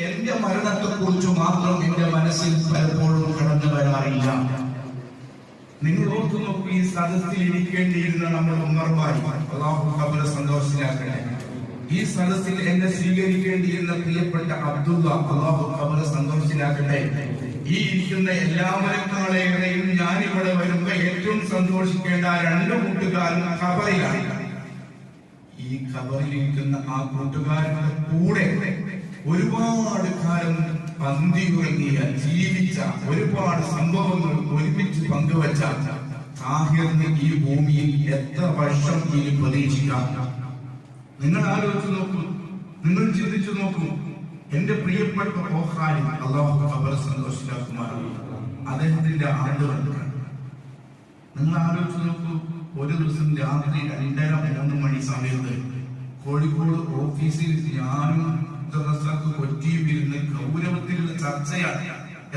എന്റെ മരണത്തെ കുറിച്ച് മാത്രം എന്റെ മനസ്സിൽ പലപ്പോഴും കടന്നു വരാറില്ല. നിങ്ങൾ ഓർത്തു നോക്കൂ, ഈ സദസ്സിൽ ഇരിക്കേണ്ടിയിരുന്ന നമ്മുടെ ഉമ്മർമാർ, അല്ലാഹു ഖബറെ സന്തോഷത്തിലാക്കട്ടെ. ഈ സദസ്സിൽ എന്നെ സ്വീകരിക്കേണ്ടിയിരുന്ന പ്രിയപ്പെട്ട അബ്ദുള്ള, അല്ലാഹു ഖബറെ സന്തോഷത്തിലാക്കട്ടെ. ഈ ഇരിക്കുന്ന എല്ലാവരെക്കാളേറെയും ഞാൻ ഇവിടെ വരുമ്പോ ഏറ്റവും സന്തോഷിക്കേണ്ട രണ്ട് കൂട്ടുകാരും ഖബറിലാണ്. ഈ ഖബറിലിരിക്കുന്ന ആ കൂട്ടുകാരുടെ കൂടെ ഒരുപാട് കാലം പന്തിയുറങ്ങിയ ജീവിച്ച ഒരുപാട് സംഭവങ്ങൾ ഒരുമിച്ച് പങ്കുവച്ച താഹിറിന് ഈ ഭൂമിയിൽ എത്ര വർഷം ഇനി പ്രതീക്ഷിക്കാം? നിങ്ങൾ ആലോചിച്ച് നോക്കൂ, നിങ്ങൾ ചിന്തിച്ചു നോക്കൂ. എന്റെ പ്രിയപ്പെട്ട ഓഹാരി, അല്ലാഹു ഖബറെ സന്തോഷത്തിലാക്കുമാറാകട്ടെ, അദ്ദേഹത്തിന്റെ ആണ്ടുകൾ നിങ്ങൾ ആലോചിച്ച് നോക്കൂ. ഒരു ദിവസം രാത്രി 2:30-3 മണി സമയത്ത് കോഴിക്കോട് ഓഫീസിൽ ഞാനും കൊച്ചിയും ഇരുന്ന് ഗൗരവത്തിലുള്ള ചർച്ചയാണ്.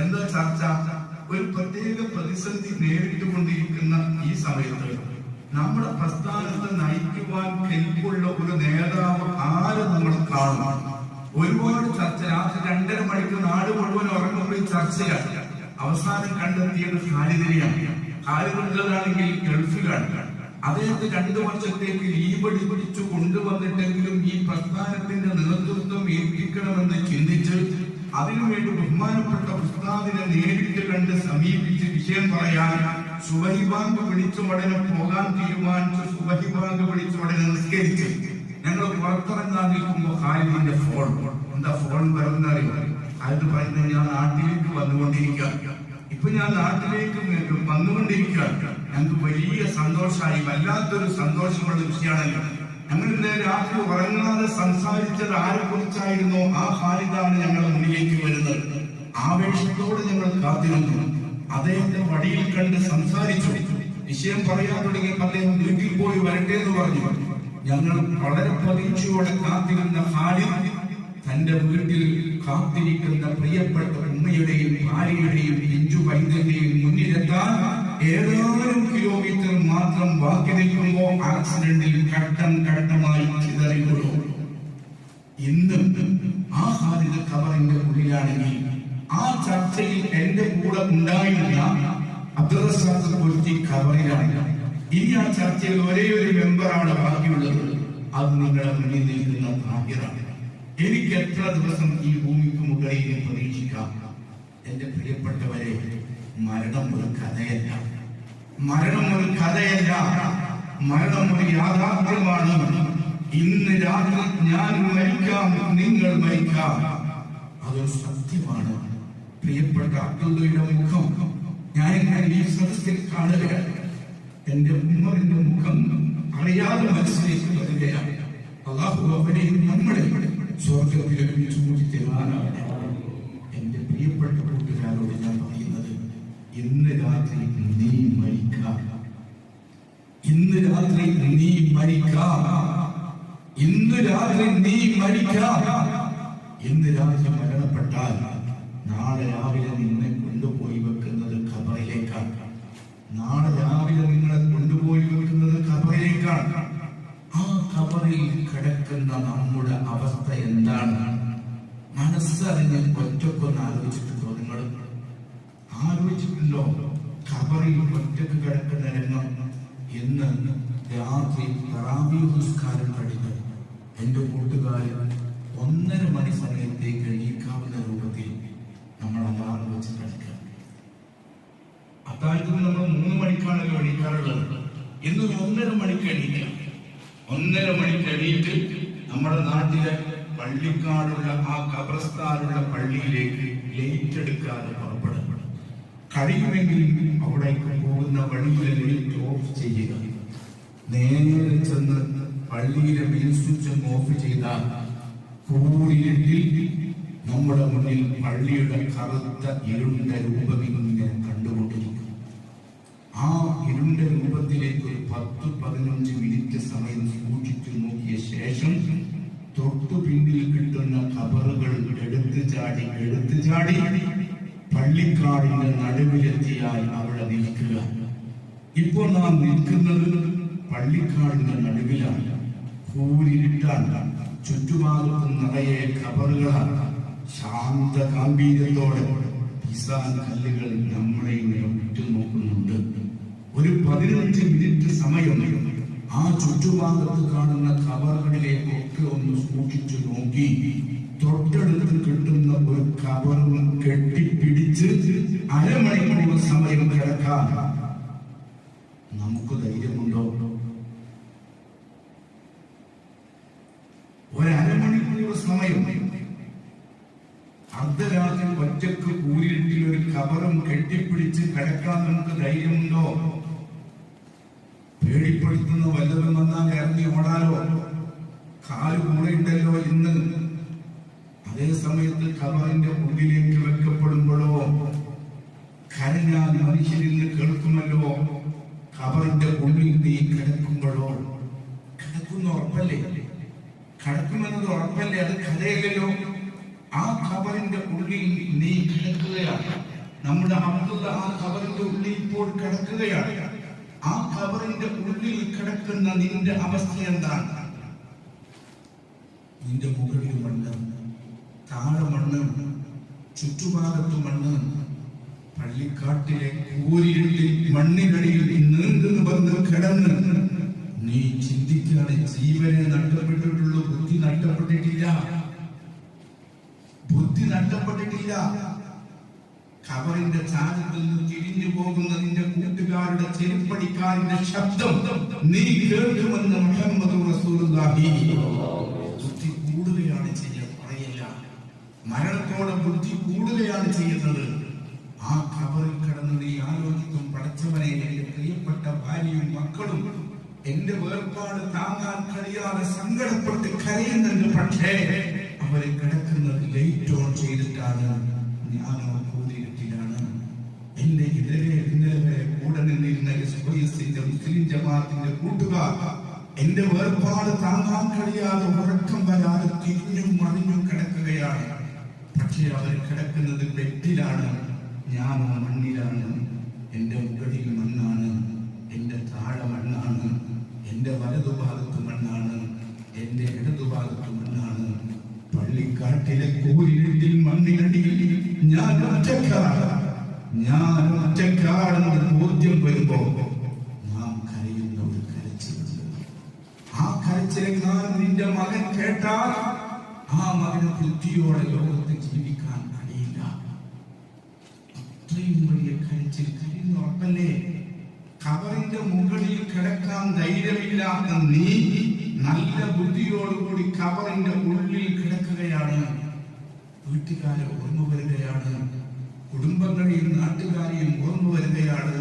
എന്താ ചർച്ച? ഒരു പ്രത്യേക പ്രതിസന്ധി നേരിട്ടുകൊണ്ടിരിക്കുന്ന ഈ സമയത്ത് നമ്മുടെ പ്രസ്ഥാനത്തെ നയിക്കുവാൻ കെൽപ്പുള്ള ഒരു നേതാവ് ആരെ നമ്മൾ കാണും? ഒരുപാട് ചർച്ച. രാത്രി 2:30 മണിക്ക് നാട് മുഴുവൻ ഉറങ്ങുമ്പോൾ ചർച്ചയാണ്. അവസാനം കണ്ടെത്തിയത് ഖാലിദിനെയാണ്. ഖാലിദുള്ളതാണെങ്കിൽ ഗൾഫിലാണ്. അദ്ദേഹത്തെ 2 വർഷത്തേക്ക് ലീവ് പിടിച്ചു കൊണ്ടുവന്നിട്ടെങ്കിലും ഈ പ്രസ്ഥാനത്തിന്റെ നേതൃത്വം ഏൽപ്പിക്കണമെന്ന് ചിന്തിച്ച് അതിനുവേണ്ടി ബഹുമാനപ്പെട്ട ഉസ്താദിനെ നേരിട്ട് കണ്ട് സമീപിച്ച് വിഷയം പറയാൻ സുബഹി ബാങ്ക് വിളിച്ചുടനെ പോകാൻ തീരുമാനിച്ചു. സുബഹി ബാങ്ക് വിളിച്ചുടനെ നിസ്കരിച്ച് ഞങ്ങൾ പുറത്തിറങ്ങാൻ നിൽക്കുമ്പോൾ ഖാലിദിന്റെ ഫോൺ, എന്താ ഫോൺ വരുന്നറിയോ? അത് പറയുന്നത് ഞാൻ നാട്ടിലേക്ക് വന്നുകൊണ്ടിരിക്കുക, ഇപ്പൊ ഞാൻ നാട്ടിലേക്ക് വന്നുകൊണ്ടിരിക്കുകയാണ്. ഞങ്ങൾക്ക് വലിയ സന്തോഷമായി, വല്ലാത്തൊരു സന്തോഷമുള്ള വിഷയമാണല്ലോ. ഞങ്ങൾ ഇന്നലെ രാത്രി ഉറങ്ങാതെ സംസാരിച്ചത് ആരെ കുറിച്ചായിരുന്നോ ആ ഖാലിദാണ് ഞങ്ങളുടെ മുന്നിലേക്ക് വരുന്നത്. ആവേശത്തോടെ ഞങ്ങൾ കാത്തിരുന്നു. അദ്ദേഹത്തെ വഴിയിൽ കണ്ട് സംസാരിച്ചു. വിഷയം പറയാൻ തുടങ്ങിയപ്പോൾ അദ്ദേഹം വീട്ടിൽ പോയി വരട്ടെ എന്ന് പറഞ്ഞു. ഞങ്ങൾ വളരെ പ്രതീക്ഷയോടെ കാത്തിരുന്ന ഖാലിദ് തന്റെ വീട്ടിൽ കാത്തിരിക്കുന്ന പ്രിയപ്പെട്ട ഉമ്മയുടെയും ഭാര്യയുടെയും പിഞ്ചു പൈതന്റെയും മുന്നിലെത്താൻ ഏതാനും കിലോമീറ്റർ മാത്രം ബാക്കി നിൽക്കുമ്പോൾ ആക്സിഡന്റിൽ ഘട്ടം ഘട്ടമായി ചിതറിക്കൊള്ളു. ഇന്ന് ആ ഖാലിദ് ഖബറിന്റെ ഉള്ളിലാണെങ്കിൽ ആ ചർച്ചയിൽ എന്റെ കൂടെ ഉണ്ടായിരുന്ന അബ്ദുറസാഖ് കൊച്ചി ഖബറിലാണ്. ഇനി ആ ചർച്ചയിൽ ഒരേ ഒരു മെമ്പറാണ് ബാക്കിയുള്ളത്. അത് നിങ്ങളുടെ മുന്നിൽ നിൽക്കുന്ന താഹിറാണ്. എനിക്ക് എത്ര ദിവസം ഈ ഭൂമിക്ക് മുകളിൽ പ്രതീക്ഷിക്കാം? എന്റെ പ്രിയപ്പെട്ടവരെ, മരണം ഒരു കഥയല്ല. മരണം ഒരു കഥയല്ല, മരണം ഒരു യാഥാർത്ഥ്യമാണ്. ഇന്ന് രാത്രി ഞാൻ മരിക്കാം, നിങ്ങൾ മരിക്കാം, അതൊരു സത്യമാണ്. പ്രിയപ്പെട്ട അബ്ദുള്ളയുടെ മുഖം ഞാൻ ഈ സദസ്സിൽ കാണുകയാണ്. എന്റെ ഉമ്മറിന്റെ മുഖം അറിയാതെ മനസ്സിലേക്ക് വരികയാണ്. അല്ലാഹു അവരെയും നമ്മളെ സ്വർഗത്തിലേക്ക് ചൂണ്ടി തരുവാനാണ്. എന്റെ പ്രിയപ്പെട്ട കൂട്ടുകാരോട് ഞാൻ പറയുന്നത്, ഇന്ന് രാത്രി നീ മരിക്കാം, ഇന്ന് രാത്രി നീ മരിക്കാം, ഇന്ന് രാത്രി നീ മരിക്കാം. ഇന്ന് രാത്രി മരണപ്പെട്ടാൽ നാളെ രാവിലെ നിന്നെ കൊണ്ടുപോയി വെക്കുന്നത് ഖബറിലേക്കാണ്. നാളെ രാവിലെ നിങ്ങളെ കൊണ്ടുപോയി വെക്കുന്നത് ഖബറിലേക്കാണ്. ആ ഖബറിൽ കിടക്കുന്ന നമ്മുടെ അവസ്ഥ എന്താണ്? മനസ്സറിഞ്ഞ് ഒറ്റക്കൊന്ന് ആലോചിച്ചിട്ടുണ്ടോ? നിങ്ങൾ ആലോചിച്ചിട്ടുണ്ടോ? ഖബറിൽ ഒറ്റക്ക് കിടക്കുന്ന രംഗം. ഇന്ന് രാത്രി തറാവീഹ് നിസ്കാരം കഴിഞ്ഞ് എന്റെ കൂട്ടുകാരൻ 1:30 മണി സമയത്തേക്ക് എണീക്കാവുന്ന രൂപത്തിൽ നമ്മൾ അലാറം വെച്ച് കിടക്കുക. അത്താഴത്തിന് നമ്മൾ 3 മണിക്കാണല്ലോ എണീക്കാറുള്ളത്. ഇന്ന് 1:30 മണിക്ക് എണീക്കാം. 1:30 മണിക്ക് എണീറ്റ് നമ്മുടെ നാട്ടിലെ പള്ളിക്കാടുള്ള ആ ഖബർസ്ഥാനുള്ള പള്ളിയിലേക്ക് ലൈറ്റ് എടുക്കാതെ പുറപ്പെടണം. കഴിയുമെങ്കിൽ അവിടെ പോകുന്ന വഴിയിലെ ലൈറ്റ് ഓഫ് ചെയ്യുക. നേരെ ചെന്ന് പള്ളിയിലെ മെയിൻ സ്വിച്ച് ഓഫ് ചെയ്താൽ കൂടിയിരുട്ടിൽ നമ്മുടെ മുന്നിൽ പള്ളിയുടെ കറുത്ത ഇരുണ്ട രൂപം ഇങ്ങനെ കണ്ടുകൊണ്ടിരിക്കും. ആ ഇരുണ്ട രൂപത്തിലേക്ക് ഒരു 10-15 മിനിറ്റ് സമയം സൂക്ഷിച്ചു നോക്കിയ ശേഷം തൊട്ടു പിന്നിൽ കിട്ടുന്ന ഖബറുകൾ എടുത്തു ചാടി പള്ളിക്കാടിന്റെ നടുവിലെത്തിയാൽ അവിടെ നിൽക്കുക. ഇപ്പോൾ നാം നിൽക്കുന്നത് പള്ളിക്കാടിന്റെ നടുവിലാണ്. കൂരിട്ടാണ്. ചുറ്റുഭാഗത്ത് നിറയെ ഖബറുകളാണ്. ശാന്ത ഗാംഭീര്യത്തോടെ പിസാൻ കല്ലുകൾ നമ്മളെ ഉറ്റുനോക്കുന്നുണ്ട്. ഒരു 15 മിനിറ്റ് സമയം ആ ചുറ്റുഭാഗത്ത് കാണുന്ന ഖബറുകളിലേക്കൊക്കെ ഒന്ന് സൂക്ഷിച്ചു നോക്കി തൊട്ടടുത്ത് കിട്ടുന്ന ഒരു ഖബറും കെട്ടിപ്പിടിച്ച് അരമണിക്കൂർ സമയം കിടക്കാൻ നമുക്ക് ധൈര്യമുണ്ടോ? ഒരമണിക്കൂർ സമയം അർദ്ധരാത്രി ഒറ്റക്ക് കൂരിട്ടിൽ ഒരു ഖബറും കെട്ടിപ്പിടിച്ച് കിടക്കാൻ നമുക്ക് ധൈര്യമുണ്ടോ? പേടിപ്പെടുത്തുന്ന വല്ലതും വന്നാൽ ഇറങ്ങി ഓടാലോ, കാല് കൂടെയുണ്ടല്ലോ ഇന്ന്. അതേ സമയത്ത് ഖബറിന്റെ ഉള്ളിലേക്ക് വെക്കപ്പെടുമ്പോഴോ കരഞ്ഞാൽ മനുഷ്യരിൽ നിന്ന് കേൾക്കുമല്ലോ. ഖബറിന്റെ ഉള്ളിൽ നീ കിടക്കുമ്പോഴോ, കിടക്കുന്ന ഉറപ്പല്ലേ, കിടക്കുമെന്നത് ഉറപ്പല്ലേ, അത് കഥയല്ലോ. ആ ഖബറിന്റെ ഉള്ളിൽ നീ കിടക്കുകയാണ്. നമ്മുടെ അബ്ദുള്ള ആ ഖബറിന്റെ ഉള്ളിൽ ഇപ്പോൾ കിടക്കുകയാണ്. ആ ഖബറിന്റെ ഉള്ളിൽ കിടക്കുന്ന നിന്റെ അവസ്ഥ എന്താണ്? നിന്റെ മുകളിൽ മണ്ണ്, താഴെ മണ്ണ്, ചുറ്റുഭാഗത്ത് മണ്ണ്. പള്ളിക്കാട്ടിലെ കൂരിരുട്ടിൽ മണ്ണിനടിയിൽ നീണ്ടു നിവർന്ന് കിടന്ന് നീ ചിന്തിക്കാതെ ജീവനെ നഷ്ടപ്പെട്ടിട്ടുള്ളൂ, ബുദ്ധി നഷ്ടപ്പെട്ടിട്ടില്ല, ബുദ്ധി നഷ്ടപ്പെട്ടിട്ടില്ല. ഖബറിന്റെ ചാരത്തിൽ നിന്ന് തിരിഞ്ഞു പോകുന്ന നിന്റെ കൂട്ടുകാരുടെ ചെരുപ്പടിക്കാരന്റെ ശബ്ദം നീ കേൾക്കുമെന്ന് മുഹമ്മദ് റസൂലുള്ളാഹി. ബുദ്ധി കൂടുകയാണ് ചെയ്യുക, പറയില്ല. മരണത്തോടെ ബുദ്ധി കൂടുകയാണ് ചെയ്യുന്നത്. ആ ഖബറിൽ കിടന്ന് നീ ആലോചിക്കും, പടച്ചവനെ, എന്റെ പ്രിയപ്പെട്ട ഭാര്യയും മക്കളും എന്റെ വേർപാട് താങ്ങാൻ കഴിയാതെ സങ്കടപ്പെട്ട് കരയുന്നുണ്ട്. പക്ഷേ അവരെ കിടക്കുന്നത് ലൈറ്റ് ഓൺ ചെയ്തിട്ടാണ്. ഞാനോ കൂരിരുട്ടിലാണ്. എന്റെ ഇന്നലെ കൂടെ നിന്നിരുന്ന മുസ്ലിം ജമാഅത്തിന്റെ കൂട്ടുകാർ എന്റെ വേർപാട് താങ്ങാൻ കഴിയാതെ ഉറക്കം വരാതെ തിരിഞ്ഞും മറിഞ്ഞും കിടക്കുകയാണ്. പക്ഷേ അവർ കിടക്കുന്നത് ബെഡിലാണ്, ഞാനോ മണ്ണിലാണ്. എന്റെ മുകളിൽ മണ്ണാണ്, എന്റെ താഴെ മണ്ണാണ്, എന്റെ വലതുഭാഗത്ത് മണ്ണാണ്, എന്റെ ഇടതുഭാഗത്ത് മണ്ണാണ്. പള്ളിക്കാട്ടിലെ കൂരിരുട്ടിൽ മണ്ണിനടിയിൽ ഞാൻ ഒറ്റക്കാണെന്ന് ബോധ്യം വരുമ്പോ നാം കരയുന്ന ഒരു കരച്ചിലുണ്ട്. ആ കരച്ചിലെങ്ങാൻ നിന്റെ മകൻ കേട്ടാൽ ആ മകന് ബുദ്ധിയോടെ ലോകത്ത് ജീവിക്കാൻ കഴിയില്ല. അത്രയും വലിയ കരച്ചിൽ, കരയുന്ന ഉറപ്പല്ലേ. ഖബറിന്റെ മുകളിൽ കിടക്കാൻ ധൈര്യമില്ലാത്ത നീ നല്ല ബുദ്ധിയോടുകൂടി ഖബറിന്റെ ഉള്ളിൽ കിടക്കുകയാണ്. വീട്ടുകാരെ ഓർമ്മ വരികയാണ്, കുടുംബങ്ങളെയും നാട്ടുകാരെയും ഓർമ്മ വരികയാണ്.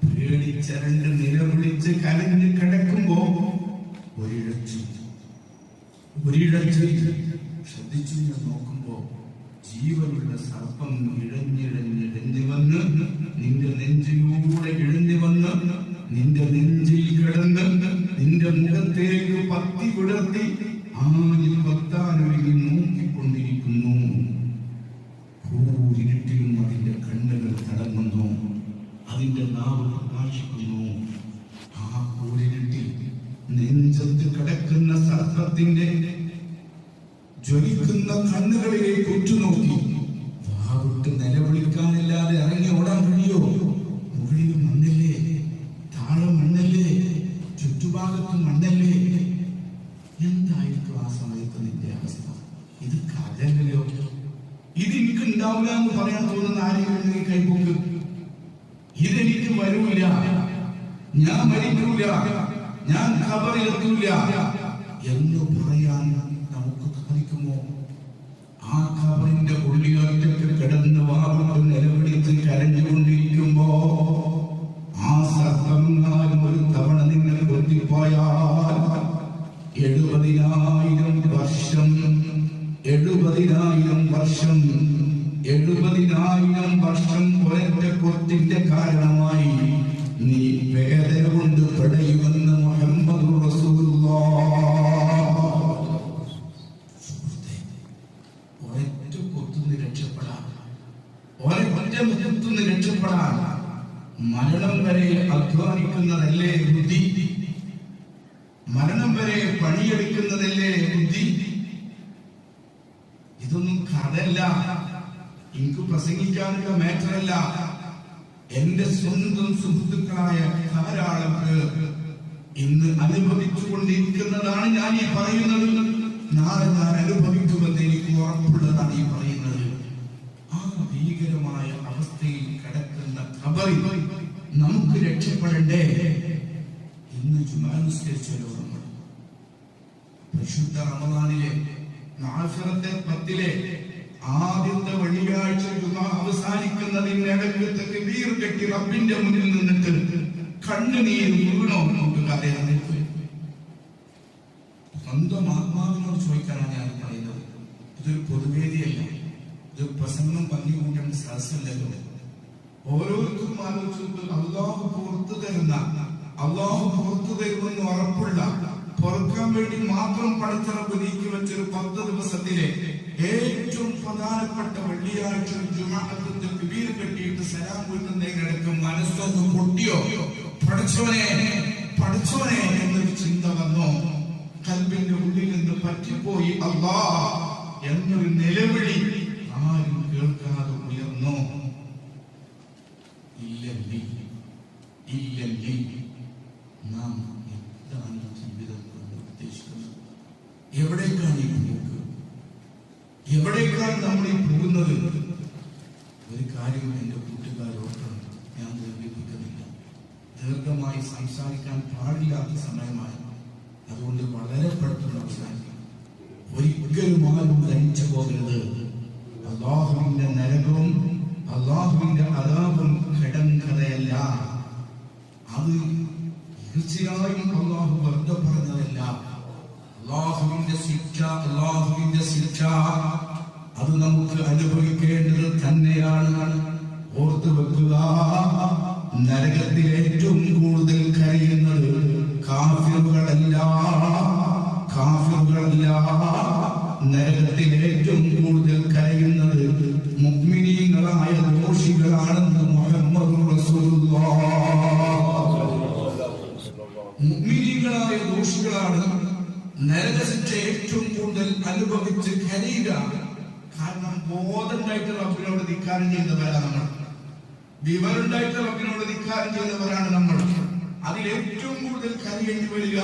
പേടിച്ചരണ്ട് നിലവിളിച്ച് കലഞ്ഞ് കിടക്കുമ്പോ ഒരിടച്ച് ശ്രദ്ധിച്ചു നോക്കുമ്പോ ജീവനുള്ള സർപ്പം ഇഴഞ്ഞിഴഞ്ഞിഴഞ്ഞു വന്ന് നിന്റെ നെഞ്ചിലൂടെ ഇഴഞ്ഞു വന്ന് നിന്റെ നെഞ്ചിൽ കിടന്ന് നിന്റെ മുഖത്തേക്ക് പത്തി വിടർത്തി ആഞ്ഞിൽ ഭക്താനൊരുങ്ങി നോക്കിക്കൊണ്ടിരിക്കുന്നു. കൂരിരുട്ടിലും അതിന്റെ കണ്ണുകൾ തടങ്ങുന്നു, അതിന്റെ നാവ് പ്രകാശിക്കുന്നു. ആ കൂരിരുട്ടിൽ നെഞ്ചത്ത് കിടക്കുന്ന സർപ്പത്തിന്റെ ജ്വലിക്കുന്ന കണ്ണുകളിലേക്ക് ഉറ്റുനോക്കി വാവിട്ട് നിലവിളിക്കാനില്ലാതെ ഇറങ്ങി ഓടാൻ കഴിയോ? മുകളിൽ മണ്ണല്ലേ, താഴെ മണ്ണല്ലേ, ചുറ്റുഭാഗത്ത് മണ്ണല്ലേ. എന്തായിരിക്കും ആ സമയത്ത് നിന്റെ അവസ്ഥ? ഇത് കഥയല്ലോ. ഇത് എനിക്ക് ഉണ്ടാവില്ല എന്ന് പറയാൻ തോന്നുന്ന ആരെങ്കിലും കൈപ്പൊക്ക്. ഇതെനിക്ക് വരൂല, ഞാൻ മരിക്കൂല, ഞാൻ ഖബറിലെത്തൂല എന്ന് പറയാൻ നമുക്ക് സാധിക്കുമോ? ആ ഖബറിന്റെ ഉള്ളിൽ ഒറ്റയ്ക്ക് കിടന്ന് വാവിട്ട് നിലവിളിച്ച് കരഞ്ഞുകൊണ്ടിരിക്കുമ്പോ ആ സർപ്പങ്ങാലും ഒരു തവണ നിങ്ങൾ കൊത്തിപ്പോയാൽ 70,000 വർഷം 70,000 വർഷം 70,000 വർഷം ഒരൊറ്റ കൊത്തിന്റെ കാരണമായി നീ വേദന കൊണ്ട് പെടയുമെന്ന് മുഹമ്മദ് ഒരൊറ്റ കൊത്തുനിന്ന് രക്ഷപ്പെടാൻ, ഒരൊറ്റ മുഖത്തുനിന്ന് രക്ഷപ്പെടാൻ മരണം വരെ അധ്വാനിക്കുന്നതല്ലേ ബുദ്ധി? മരണം വരെ പണിയെടുക്കുന്നതല്ലേ ബുദ്ധി? ഇതൊന്നും അതല്ല, എനിക്ക് പ്രസംഗിക്കാനുള്ള മാറ്ററല്ല. എന്റെ സ്വന്തം സുഹൃത്തുക്കളായ ധാരാളം പേർ ഇന്ന് അനുഭവിച്ചുകൊണ്ടിരിക്കുന്നതാണ് ഞാൻ ഈ പറയുന്നത്. നാളെ ഞാൻ അനുഭവിക്കുമെന്ന് എനിക്ക് ഉറപ്പുള്ളതാണ് ഈ പറയുന്നത്. ആ ഭീകരമായ അവസ്ഥയിൽ കിടക്കുന്ന ഖബറിൽ നമുക്ക് രക്ഷപ്പെടണ്ടേ? ഇന്ന് ജുമാ നിസ്കരിച്ചല്ലോ നമ്മൾ. പരിശുദ്ധ റമദാനിലെ ആഖിറത്തെ 10-ലെ ആദ്യത്തെ വെള്ളിയാഴ്ച ജുമാ അവസാനിക്കുന്നതിനിടയ്ക്ക് തക്ബീർ കെട്ടി റബ്ബിന്റെ മുന്നിൽ നിന്നിട്ട് കണ്ണുനീർ വീണോ? കൂട്ടുകാരെ, സ്വന്തം ആത്മാവിനോട് ചോദിക്കാനാണ് ഞാൻ പറയുന്നത്. ഇതൊരു പൊതുവേദിയല്ല, ഇത് പ്രസംഗം ഭംഗി കൂട്ടേണ്ട സദസ്സല്ലല്ലോ. ഓരോരുത്തരും ആലോചിച്ചു, അള്ളാഹു പുറത്തു തരുമെന്ന് ഉറപ്പുള്ള, പൊറുക്കാൻ വേണ്ടി മാത്രം പഠിച്ചറപ്പ് നീക്കി വെച്ചൊരു 10 ദിവസത്തിലെ ഏറ്റവും പ്രധാനപ്പെട്ട വെള്ളിയാഴ്ച ജുമാഅത്ത് തക്ബീർ കെട്ടിയിട്ട് സലാം വീട്ടുന്നതിനിടയ്ക്ക് മനസ്സൊന്ന് പൊട്ടിയോ? പഠിച്ചോനെ എന്നൊരു ചിന്ത വന്നോ? കൽബിന്റെ ഉള്ളിൽ നിന്ന് പറ്റിപ്പോയി അല്ലാഹ് എന്നൊരു നിലവിളി ആരും കേൾക്കാതെ ഉയർന്നോ? ഇല്ലല്ലേ. നാം എന്താണ് ജീവിതം കൊണ്ട് ഉദ്ദേശിക്കുന്നത്? എവിടേക്കാണ് ഈ പോക്ക്? എവിടേക്കാണ് നമ്മൾ ഈ പോകുന്നത്? ഒരു കാര്യം എന്റെ കൂട്ടുകാരോട് ഞാൻ ദീർഘിപ്പിക്കുന്നില്ല. ദീർഘമായി സംസാരിക്കാൻ പാടില്ലാത്ത സമയമായി, അതുകൊണ്ട് വളരെ പെട്ടെന്ന് അവസാനിക്കും. ഒരിക്കലും ആരും ധരിച്ചു പോകരുത്. അല്ലാഹുവിന്റെ നരകവും അല്ലാഹുവിന്റെ അദാബും കിടങ്കഥയല്ല. അത് തീർച്ചയായും അല്ലാഹു വെറുതെ പറഞ്ഞതല്ല. അല്ലാഹുവിന്റെ ശിക്ഷ അത് നമുക്ക് അനുഭവിക്കേണ്ടത് തന്നെയാണ്. ഓർത്തു വെക്കുക, നരകത്തിൽ ഏറ്റവും കൂടുതൽ കരയുന്നത് കാഫിറുകളല്ല. നരകത്തിൽ ഏറ്റവും കൂടുതൽ കരയുന്നത് മുഅ്മിനീങ്ങളായ ദോഷികളാണെന്ന് മുഹമ്മദ് റസൂലുള്ളാഹ്. മുഅ്മിനീങ്ങളായ ദോഷികളാണ് നരകശിക്ഷ ഏറ്റവും കൂടുതൽ അനുഭവിച്ച് കരയുക. കാരണം ബോധമുണ്ടായിട്ട് റബ്ബിനോട് ധിക്കാരം ചെയ്യുന്നവരാണ് നമ്മൾ. വിവരമുണ്ടായിട്ട് റബ്ബിനോട് ധിക്കാരം ചെയ്യുന്നവരാണ് നമ്മൾ. അതിൽ ഏറ്റവും കൂടുതൽ കരയേണ്ടി വരിക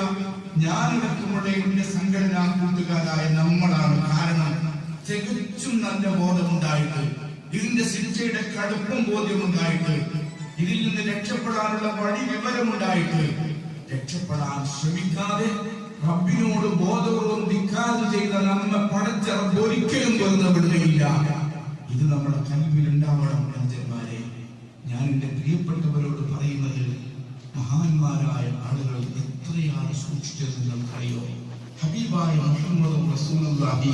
ഞാനടക്കമുള്ള എന്റെ സംഘടനാ കൂട്ടുകാരായ നമ്മളാണ്. കാരണം തികച്ചും നല്ല ബോധമുണ്ടായിട്ട്, ഇതിന്റെ ശിക്ഷയുടെ കടുപ്പം ബോധ്യമുണ്ടായിട്ട്, ഇതിൽ നിന്ന് രക്ഷപ്പെടാനുള്ള വഴി വിവരമുണ്ടായിട്ട് രക്ഷപ്പെടാൻ ശ്രമിക്കാതെ റബ്ബിനോട് ബോധപൂർവം ധിക്കാരം ചെയ്ത നമ്മെ പടച്ച റബ്ബ് ഒരിക്കലും വെറുതെ വിടുകയില്ല. ഇത് നമ്മുടെ കൽവിൽ ഉണ്ടാവണം. അഞ്ചന്മാരെ, ഞാൻ എന്റെ പ്രിയപ്പെട്ടവരോട് പറയുന്നത്, മഹാന്മാരായ ആളുകൾ എത്രയാണ് സൂക്ഷിച്ചത് നിങ്ങൾക്കറിയോ? ഹബീബായ മുഹമ്മദ് റസൂലുള്ളാഹി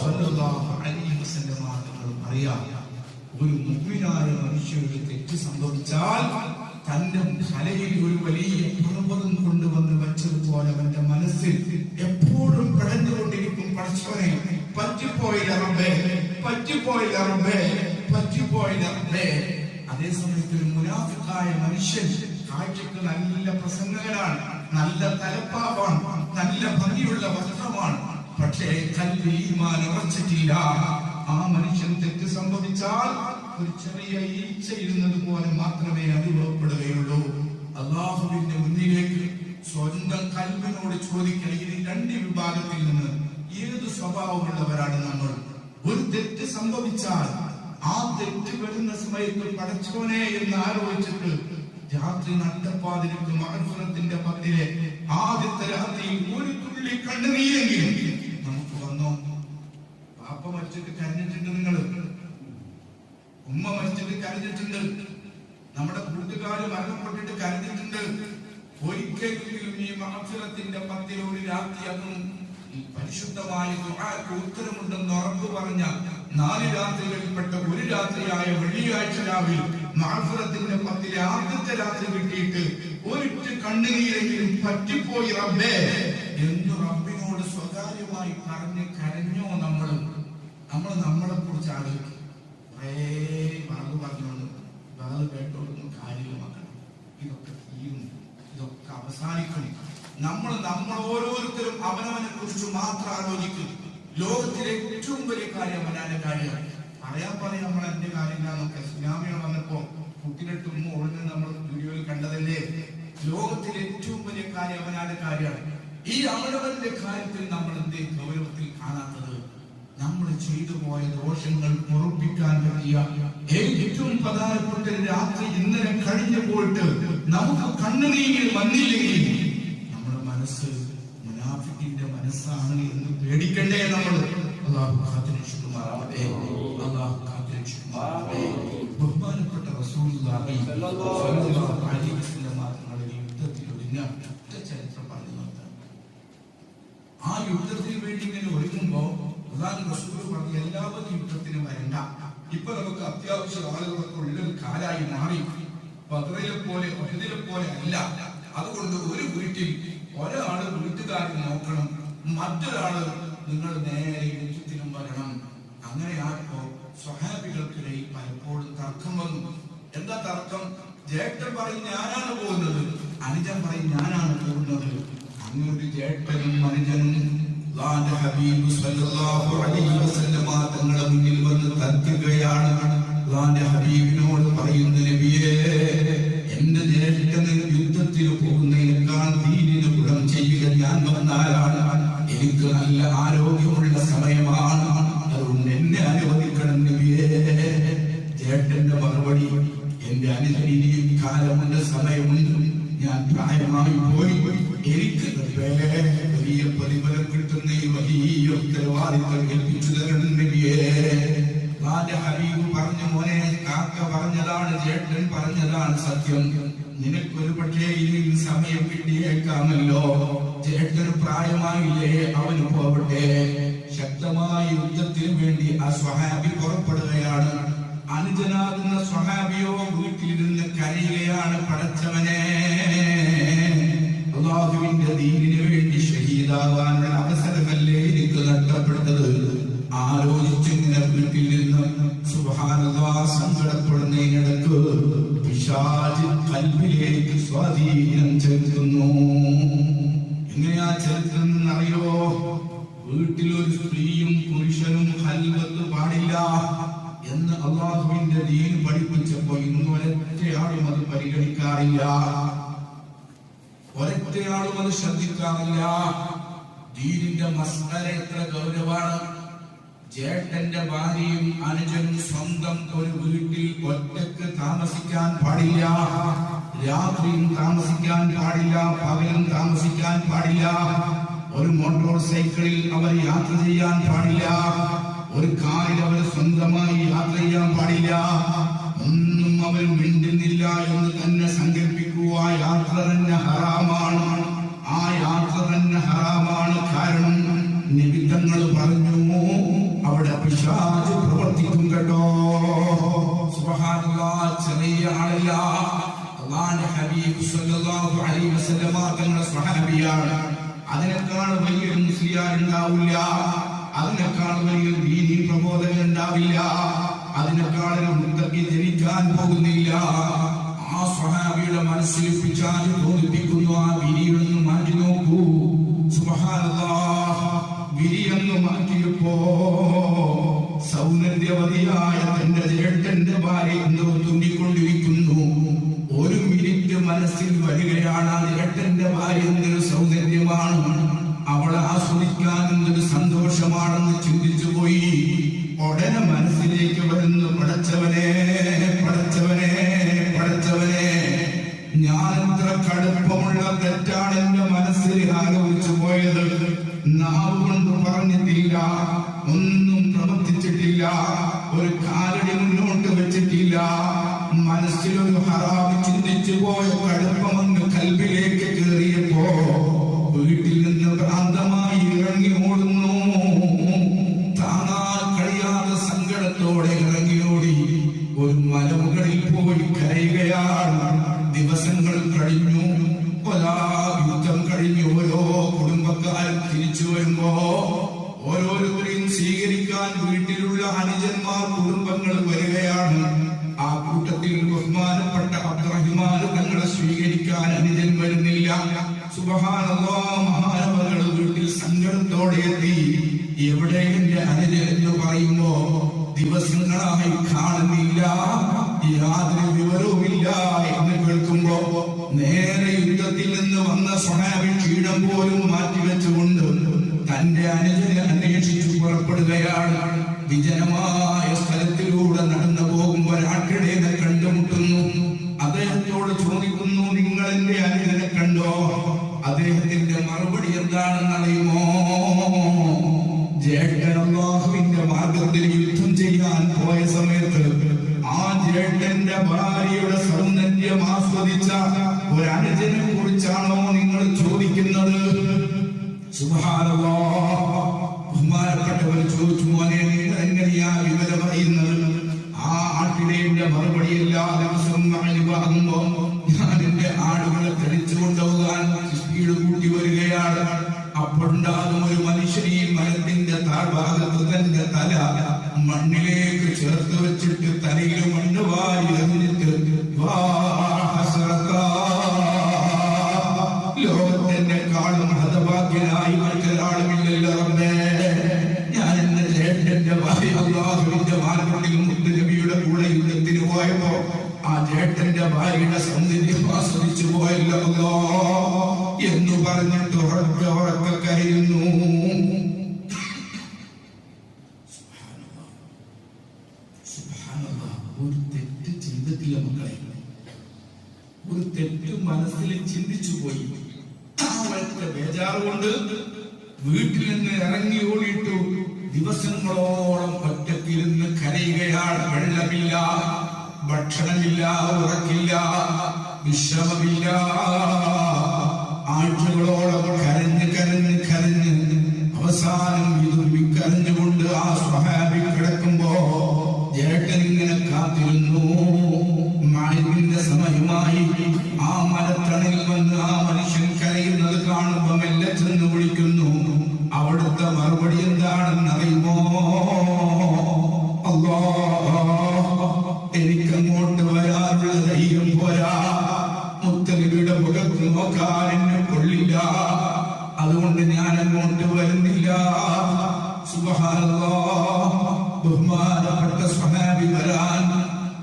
സ്വല്ലല്ലാഹു അലൈഹി വസല്ലം തങ്ങൾ പറയാ, ഒരു മുഅ്മിനായ മനുഷ്യന് തെറ്റ് സംഭവിച്ചാൽ തന്റെ തലയിൽ ഒരു വലിയ പർവ്വതം കൊണ്ടുവന്ന് വെച്ചതുപോലെ അവന്റെ മനസ്സിൽ എപ്പോഴും പിടഞ്ഞുകൊണ്ടിരിക്കും, പഠിച്ചവനെ പറ്റിപ്പോയില്ല റബ്ബേ. അതേ സമയത്ത് ഒരു മുനാഫിഖായ മനുഷ്യൻ കാഴ്ചക്ക് നല്ല പ്രസംഗകനാണ്, നല്ല തലപ്പാവാണ്, നല്ല ഭംഗിയുള്ള വസ്ത്രമാണ്, പക്ഷേ കൽവിൽ ഈമാൻ ഉറച്ചിട്ടില്ല. ആ മനുഷ്യൻ തെറ്റ് സംഭവിച്ചാൽ ഒരു ചെറിയ ഈച്ച ഇരുന്നത് പോലെ മാത്രമേ അനുഭവപ്പെടുകയുള്ളൂ. അല്ലാഹുവിന്റെ മുന്നിലേക്ക് സ്വന്തം കൽവിനോട് ചോദിക്കൽ, ഈ 2 വിഭാഗത്തിൽ നിന്ന് ഏത് സ്വഭാവമുള്ളവരാണ് നമ്മൾ? ഒരു തെറ്റ് സംഭവിച്ചാൽ ആ തെറ്റ് വരുന്ന സമയത്ത് പടച്ചോനെ എന്ന് ആലോചിച്ചിട്ട് രാത്രി നട്ടപ്പാതിരിക്ക് മഹഫറത്തിന്റെ 10-ലെ ആദ്യത്തെ രാത്രിയിൽ ഒരു തുള്ളി കണ്ണുനീരെങ്കിലും നമുക്ക് വന്നോ? പാപ്പ മരിച്ചിട്ട് കരഞ്ഞിട്ടുണ്ട്, നിങ്ങള് ഉമ്മ മരിച്ചിട്ട് കരഞ്ഞിട്ടുണ്ട്, നമ്മുടെ കൂട്ടുകാര് മരണപ്പെട്ടിട്ട് കരഞ്ഞിട്ടുണ്ട്. ഒരിക്കലെങ്കിലും ഈ മഹഫറത്തിന്റെ 10-ലെ ഒരു രാത്രി അതും പരിശുദ്ധമായ ദുആക്ക് ഉത്തരമുണ്ടെന്ന് ഉറപ്പു പറഞ്ഞ 4 രാത്രികളിൽപ്പെട്ട ഒരു രാത്രിയായ വെള്ളിയാഴ്ച രാവിൽ മഹഫറത്തിന്റെ 10-ലെ ആദ്യത്തെ രാത്രി കിട്ടിയിട്ട് ഒരിറ്റ കണ്ണുനീരെങ്കിലും പറ്റിപ്പോയി റബ്ബേ എന്ന് റബ്ബിനോട് സ്വകാര്യമായി പറഞ്ഞ് കരഞ്ഞോ? നമ്മളെ കുറിച്ച് ആലോചിക്കും. കുറേ വാക്ക് പറഞ്ഞോണ്ട് വാത് കേട്ടോടൊന്നും കാര്യമാക്കണം. ഇതൊക്കെ തീരും, ഇതൊക്കെ അവസാനിക്കണം. നമ്മൾ ഓരോരുത്തരും അവനവനെ കുറിച്ച് മാത്രം ആലോചിക്കും. ലോകത്തിലെ ഏറ്റവും വലിയ കാര്യം അവനാന്റെ കാര്യം. പറയാൻ നമ്മൾ എന്റെ കാര്യമില്ലാന്നൊക്കെ സുനാമികൾ വന്നപ്പോ കുട്ടികൾക്ക് ഓടുന്നത് നമ്മൾ വീഡിയോയിൽ കണ്ടതല്ലേ. ലോകത്തിലെ ഏറ്റവും വലിയ കാര്യം അവനാന്റെ കാര്യമാണ്. ഈ അവനവന്റെ കാര്യത്തിൽ നമ്മൾ എന്തേ ഗൗരവത്തിൽ കാണാത്തത്? നമ്മൾ ചെയ്തു പോയ ദോഷങ്ങൾ പൊറുപ്പിക്കാൻ പറ്റിയ ഏറ്റവും പ്രധാനപ്പെട്ട രാത്രി ഇന്നലെ കഴിഞ്ഞു പോയിട്ട് നമുക്ക് കണ്ണുനീരിൽ വന്നില്ലെങ്കിൽ നമ്മുടെ മനസ്സ് മുനാഫിക്കിന്റെ മനസ്സാണ് എന്ന് പേടിക്കണ്ടേ നമ്മൾ? അല്ലാഹു കാത്തുരക്ഷിക്കുമാറാവട്ടെ. അല്ലാഹു കാത്തുരക്ഷിക്കുമാറാവട്ടെ. ബഹുമാനപ്പെട്ട റസൂലുള്ളാഹി സ്വല്ലല്ലാഹു അലൈഹി വസല്ലം തങ്ങളുടെ യുദ്ധത്തിൽ ഒരുങ്ങ ചരിത്രം പറഞ്ഞു നിർത്താം. ആ യുദ്ധത്തിന് വേണ്ടി ഇങ്ങനെ ഒരുങ്ങുമ്പോ അല്ലാഹു റസൂൽ പറഞ്ഞു, എല്ലാവരും യുദ്ധത്തിന് വരണ്ട. ഇപ്പൊ നമുക്ക് അത്യാവശ്യം ആളുകളൊക്കെ ഉള്ളൊരു കാലായി മാറി. ബദറിലെ പോലെ ഉഹദിലെ പോലെ അല്ല. അതുകൊണ്ട് ഒരു വീട്ടിൽ ഒരാള് വീട്ടുകാരൻ നോക്കണം, മറ്റൊരാള് നിങ്ങൾ നേരെ യുദ്ധത്തിനും വരണം. അങ്ങനെ ആയപ്പോ സ്വഹാബികൾക്കിടയിൽ പലപ്പോഴും തർക്കം വന്നു. എന്താ തർക്കം? ജേഷ്ഠൻ പറയും ഞാനാണ് പോകുന്നത്, അനുജൻ പറയും ഞാനാണ് പോകുന്നത്. അങ്ങൊരു ജേഷ്ഠനും അനുജനും ഹബീബ് സല്ലല്ലാഹു അലൈഹി വസല്ലം തങ്ങളുടെ മുന്നിൽ വന്ന് തർക്കുകയാണ്. ഹബീബിനോട് പറയുന്ന നബിയേ, എന്റെ ജ്യേഷ്ഠന് യുദ്ധത്തിന് പോകുന്നതിനേക്കാൾ ദീനിന് ഗുണം ചെയ്യുക ഞാൻ വന്നാലാണ്. എനിക്ക് നല്ല ആരോഗ്യമുള്ള സമയമാണ്, അതുകൊണ്ട് എന്നെ അനുവദിക്കണം നബിയേ. ജ്യേഷ്ഠന്റെ മറുപടി, എന്റെ അനുജനിയും കാലമുണ്ട്, സമയമുണ്ട്, ഞാൻ പ്രായമായി പോയി, എനിക്ക് വലിയ പ്രതിഫലം കിട്ടുന്ന ഈ വലിയ ഉത്തരവാദിത്തം ഏൽപ്പിച്ചു തരണം നബിയേ. ഹബീബ് പറഞ്ഞു, മോനെ, കാക്ക പറഞ്ഞതാണ്, ജ്യേഷ്ഠൻ പറഞ്ഞതാണ് സത്യം. നിനക്കൊരു പക്ഷേ ഇനിയും സമയം കിട്ടിയേക്കാമല്ലോ. ജ്യേഷ്ഠന് പ്രായമായില്ലേ, അവന് പോവട്ടെ. ശക്തമായ യുദ്ധത്തിന് വേണ്ടി ആ സ്വഹാബി പുറപ്പെടുകയാണ്. അനുജനാകുന്ന സ്വഹാബിയോ വീട്ടിലിരുന്ന് കരയുകയാണ്. പടച്ചവനെ, അല്ലാഹുവിന്റെ ദീനിന് വേണ്ടി ഷഹീദാവാനുള്ള അവസരമല്ലേ എനിക്ക് നഷ്ടപ്പെട്ടത്. ആലോചിച്ചിങ്ങനെ വീട്ടിൽ നിന്ന് സുബ്ഹാനല്ലാഹ് സങ്കടപ്പെടുന്നതിനിടക്ക് പിശാച് ഖൽബിലേക്ക് സ്വാധീനം ചെലുത്തുന്നു. എങ്ങനെയാ ചെലുത്തുന്നറിയോ? വീട്ടിലൊരു സ്ത്രീയും പുരുഷനും ഖൽവത്ത് പാടില്ല എന്ന് അല്ലാഹുവിന്റെ ദീൻ പഠിപ്പിച്ചപ്പോ ഇന്ന് ഒരൊറ്റയാളും അത് പരിഗണിക്കാറില്ല, ഒരൊറ്റയാളും അത് ശ്രദ്ധിക്കാറില്ല. ദീനിന്റെ മസ്അല എത്ര ഗൗരവമാണ്. ജ്യേഷ്ഠന്റെ ഭാര്യയും അനുജനും സ്വന്തം ഒരു വീട്ടിൽ ഒറ്റക്ക് താമസിക്കാൻ പാടില്ല. രാത്രിയും താമസിക്കാൻ പാടില്ല, പകലും താമസിക്കാൻ പാടില്ല. ഒരു മോട്ടോർ സൈക്കിളിൽ അവർ യാത്ര ചെയ്യാൻ പാടില്ല. ഒരു കാറിൽ അവർ സ്വന്തമായി യാത്ര ചെയ്യാൻ പാടില്ല. ഒന്നും അവർ മിണ്ടുന്നില്ല എന്ന് തന്നെ സങ്കല്പിക്കുക. യാത്ര തന്നെ ഹറാമാണ്. ആ യാത്ര തന്നെ ഹറാമാണ്. കാരണം നിബിധങ്ങൾ പറഞ്ഞു, അവിടെ പിശാച് പ്രവർത്തിക്കും കേട്ടോ. സുബ്ഹാനല്ലാഹ്, ചെറിയ ആളല്ല. അല്ലാഹുവിന്റെ ഹബീബ് സല്ലല്ലാഹു അലൈഹി വസല്ലം തങ്ങളുടെ സ്വഹാബിയാണ്. അതിനേക്കാൾ വലിയൊരു മുസ്ലിയാർ ഉണ്ടാവില്ല, അതിനേക്കാൾ വലിയൊരു ദീനി പ്രബോധകൻ ഉണ്ടാവില്ല, അതിനേക്കാൾ ഒരു മുത്തഖി ജനിക്കാൻ പോകുന്നില്ല. ആ സ്വഹാബിയുടെ മനസ്സിൽ പിശാച് തോന്നിപ്പിക്കുന്നു. ആ വിരിയൊന്ന് മാറ്റി നോക്കൂ. സുബ്ഹാനല്ലാഹ്, വിരിയൊന്ന് മാറ്റിയപ്പോ സൗന്ദര്യവതിയായ തന്റെ ജ്യേഷ്ഠന്റെ ഭാര്യ എന്തോ തുന്നിക്കൊണ്ടിരിക്കുന്നു. ഒരു മിനിറ്റ് മനസ്സിൽ വരികയാണ്, ആ ജ്യേഷ്ഠന്റെ ഭാര്യ എന്തൊരു സൗന്ദര്യമാണ്, അവളെ ആസ്വദിക്കാൻ എന്തൊരു സന്തോഷമാണെന്ന് ചിന്തിച്ചു പോയി. ഉടനെ മനസ്സിലേക്ക് വരുന്നു, പടച്ചവനെ, പടച്ചവനെ, പടച്ചവനെ, ഞാൻ എത്ര കടുപ്പമുള്ള തെറ്റാണ് എന്റെ മനസ്സിൽ ആലോചിച്ചു പോയത്. നാവ് കൊണ്ട് പറഞ്ഞിട്ടില്ല, ഒന്നും പ്രവർത്തിച്ചിട്ടില്ല, ഒരു കാലടി മുന്നോട്ട് വെച്ചിട്ടില്ല. മനസ്സിലൊരു ഹറാമ് ചിന്തിച്ചു പോയ കടുപ്പമൊന്ന് കൽബിലേക്ക് കയറിയപ്പോ വീട്ടിൽ നിന്ന് ഭ്രാന്തമായി ഇറങ്ങി ഓടുന്നു. താങ്ങാൻ കഴിയാതെ സങ്കടത്തോടെ ഇറങ്ങിയോടി ഒരു മലമുകളിൽ പോയി കരയുകയാണ്. ദിവസങ്ങൾ കഴിഞ്ഞു, യുദ്ധം കഴിഞ്ഞു. ഓരോ കുടുംബക്കാരും തിരിച്ചു വരുമ്പോ ഓരോരുത്തരെയും സ്വീകരിക്കാൻ വീട്ടിലുള്ള അനുജന്മാർ, കുടുംബങ്ങൾ വരികയാണ്. ആ കൂട്ടത്തിൽ ബഹുമാനപ്പെട്ട അബ്ദുറഹ്മാൻ തങ്ങളെ സ്വീകരിക്കാൻ അനുജൻ വരുന്നില്ല. സുബ്ഹാനല്ലാഹ്, മഹാനവറുകൾ വീട്ടിൽ സങ്കടത്തോടെ എത്തി. എവിടെ എന്റെ അനുജൻ എന്ന് പറയുമ്പോ ദിവസങ്ങളായി കാണുന്നില്ല, യാതൊരു വിവരവുമില്ല എന്ന് കേൾക്കുമ്പോ നേരെ യുദ്ധത്തിൽ നിന്ന് വന്ന സ്വഹാബി ക്ഷീണം പോലും മാറ്റിവെച്ചുകൊണ്ട് തന്റെ അനുജനെ അന്വേഷിച്ചു പുറപ്പെടുകയാണ്. വിജനമായ സ്ഥലത്തിലൂടെ നടന്നു പോകുമ്പോൾ ഒരാട്ടിടേനെ കണ്ടുമുട്ടുന്നു. അദ്ദേഹത്തോട് ചോദിക്കുന്നു, നിങ്ങൾ എന്റെ അനുജനെ കണ്ടോ? അദ്ദേഹത്തിന്റെ മറുപടി എന്താണെന്ന് അറിയുമോ? ജേഷ്ഠൻ അല്ലാഹുവിന്റെ മാർഗത്തിൽ യുദ്ധം ചെയ്യാൻ പോയ സമയത്ത് ആ ജേഷ്ഠന്റെ ഭാര്യയുടെ സൗന്ദര്യം ആസ്വദിച്ച ഒരു അനുജനെ കുറിച്ചാണോ നിങ്ങൾ ചോദിക്കുന്നത്? സുബ്ഹാനല്ലാഹ്. ബഹുമാനപ്പെട്ടവർ ചോദിച്ചു, മോനെ നിങ്ങൾ എങ്ങനെയാ വിവരം അറിയുന്നത്? ആ ആട്ടിടേന്റെ മറുപടി എല്ലാ ദിവസവും വാങ്ങുമ്പോ ഞാൻ എന്റെ ആടുകളെ തെളിച്ചു കൊണ്ടുപോകാൻ സ്പീഡ് കൂട്ടി വരികയാണ്. അപ്പോഴുണ്ടാകും ഒരു മനുഷ്യൻ ഈ മരത്തിന്റെ താഴ്ഭാഗത്ത് തന്റെ തല മണ്ണിലേക്ക് ചേർത്ത് വെച്ചിട്ട് തലയിൽ മണ്ണ് വാരി എറിഞ്ഞിട്ട് ലോകത്തെക്കാളും ഹതഭാഗ്യനായി മറ്റൊരാളുമില്ലല്ലോ റബ്ബേ. ഞാൻ എന്റെ ജേഷ്ഠന്റെ ഭാര്യ അല്ലാഹുവിന്റെ മാർഗത്തിൽ മുത്തുനബിയുടെ കൂടെ യുദ്ധത്തിന് പോയപ്പോ ആ ജേഷ്ഠന്റെ ഭാര്യയുടെ സൗന്ദര്യം ആസ്വദിച്ചു പോയല്ലോ എന്ന് പറഞ്ഞിട്ട് ഉറക്കെ കരയുന്നു. ഒരു തെറ്റ് ചെയ്തിട്ടില്ല മക്കളെ, ഒരു തെറ്റ് മനസ്സിൽ ചിന്തിച്ചു പോയി. ആ ഒറ്റ ബേജാറുകൊണ്ട് വീട്ടിൽ നിന്ന് ഇറങ്ങി ഓടിയിട്ടു ദിവസങ്ങളോളം ഒറ്റക്കിരുന്ന് കരയുകയാണ്. വെള്ളമില്ല, ഭക്ഷണമില്ല, ഉറക്കില്ല, വിശ്രമമില്ല. ആഴ്ചകളോളം കരഞ്ഞ് കരഞ്ഞ് കരഞ്ഞ് അവസാനം വിതുമ്പി കരഞ്ഞുകൊണ്ട് ആ സ്വഹാബി കിടക്കുമ്പോ ജേട്ടൻ ഇങ്ങനെ കാത്തിരുന്നു. മഴവിന്റെ സമയമായി. ആ മരത്തണയിൽ വന്ന് ആ മനുഷ്യൻ കരയുന്നത് കാണുമ്പോ മെല്ലെ ചെന്ന് വിളിക്കുന്നു. അവിടുത്തെ മറുപടി എന്താണെന്ന് അറിയുമോ? അല്ലാഹ്, എനിക്കങ്ങോട്ട് വരാനുള്ള ധൈര്യം പോരാ, മുത്തനബിയുടെ മുഖത്ത് നോക്കാൻ എന്നെ കൊള്ളില്ല, അതുകൊണ്ട് ഞാൻ അങ്ങോട്ട് വരുന്നില്ല. സുബ്ഹാനല്ലാഹ്. ബഹുമാനപ്പെട്ട സ്വഹാബി വരാൻ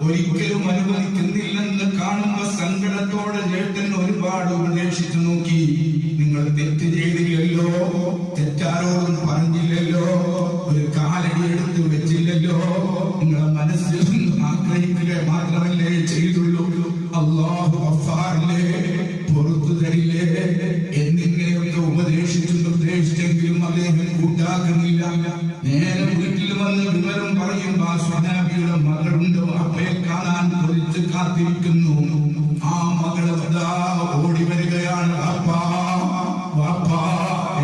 ഒരിക്കലും അനുവദിക്കുന്നില്ലെന്ന് കാണുമ്പോ സങ്കടത്തോടെ ജേട്ടൻ ഒരുപാട് ഉപദേശിച്ചു നോക്കി. നിങ്ങൾ തെറ്റ് ചെയ്തില്ലല്ലോ, തെറ്റാരോടും പറഞ്ഞില്ലല്ലോ, ഒരു കാലടി എടുത്ത് വെച്ചില്ലല്ലോ, നിങ്ങളെ മനസ്സിൽ ആഗ്രഹിക്കുക മാത്രമല്ലേ ചെയ്തുള്ളൂ. അല്ലാഹു ഗഫാറല്ലേ, പുറത്തു തരില്ലേ എന്നിങ്ങനെയൊക്കെ ഉപദേശിച്ചു നിർദ്ദേശിച്ചെങ്കിലും അദ്ദേഹം കൂട്ടാക്കുന്നില്ല. നേരെ വീട്ടിൽ വന്ന് വിവരം പറയുമ്പോ ആ സ്വഹാബിയുടെ മകളുണ്ട്, വാപ്പയെ കാണാൻ കൊതിച്ച് കാത്തിരിക്കുന്നു. ആ മകള് ഓടി വരികയാണ്. വാപ്പാ, വാപ്പാ,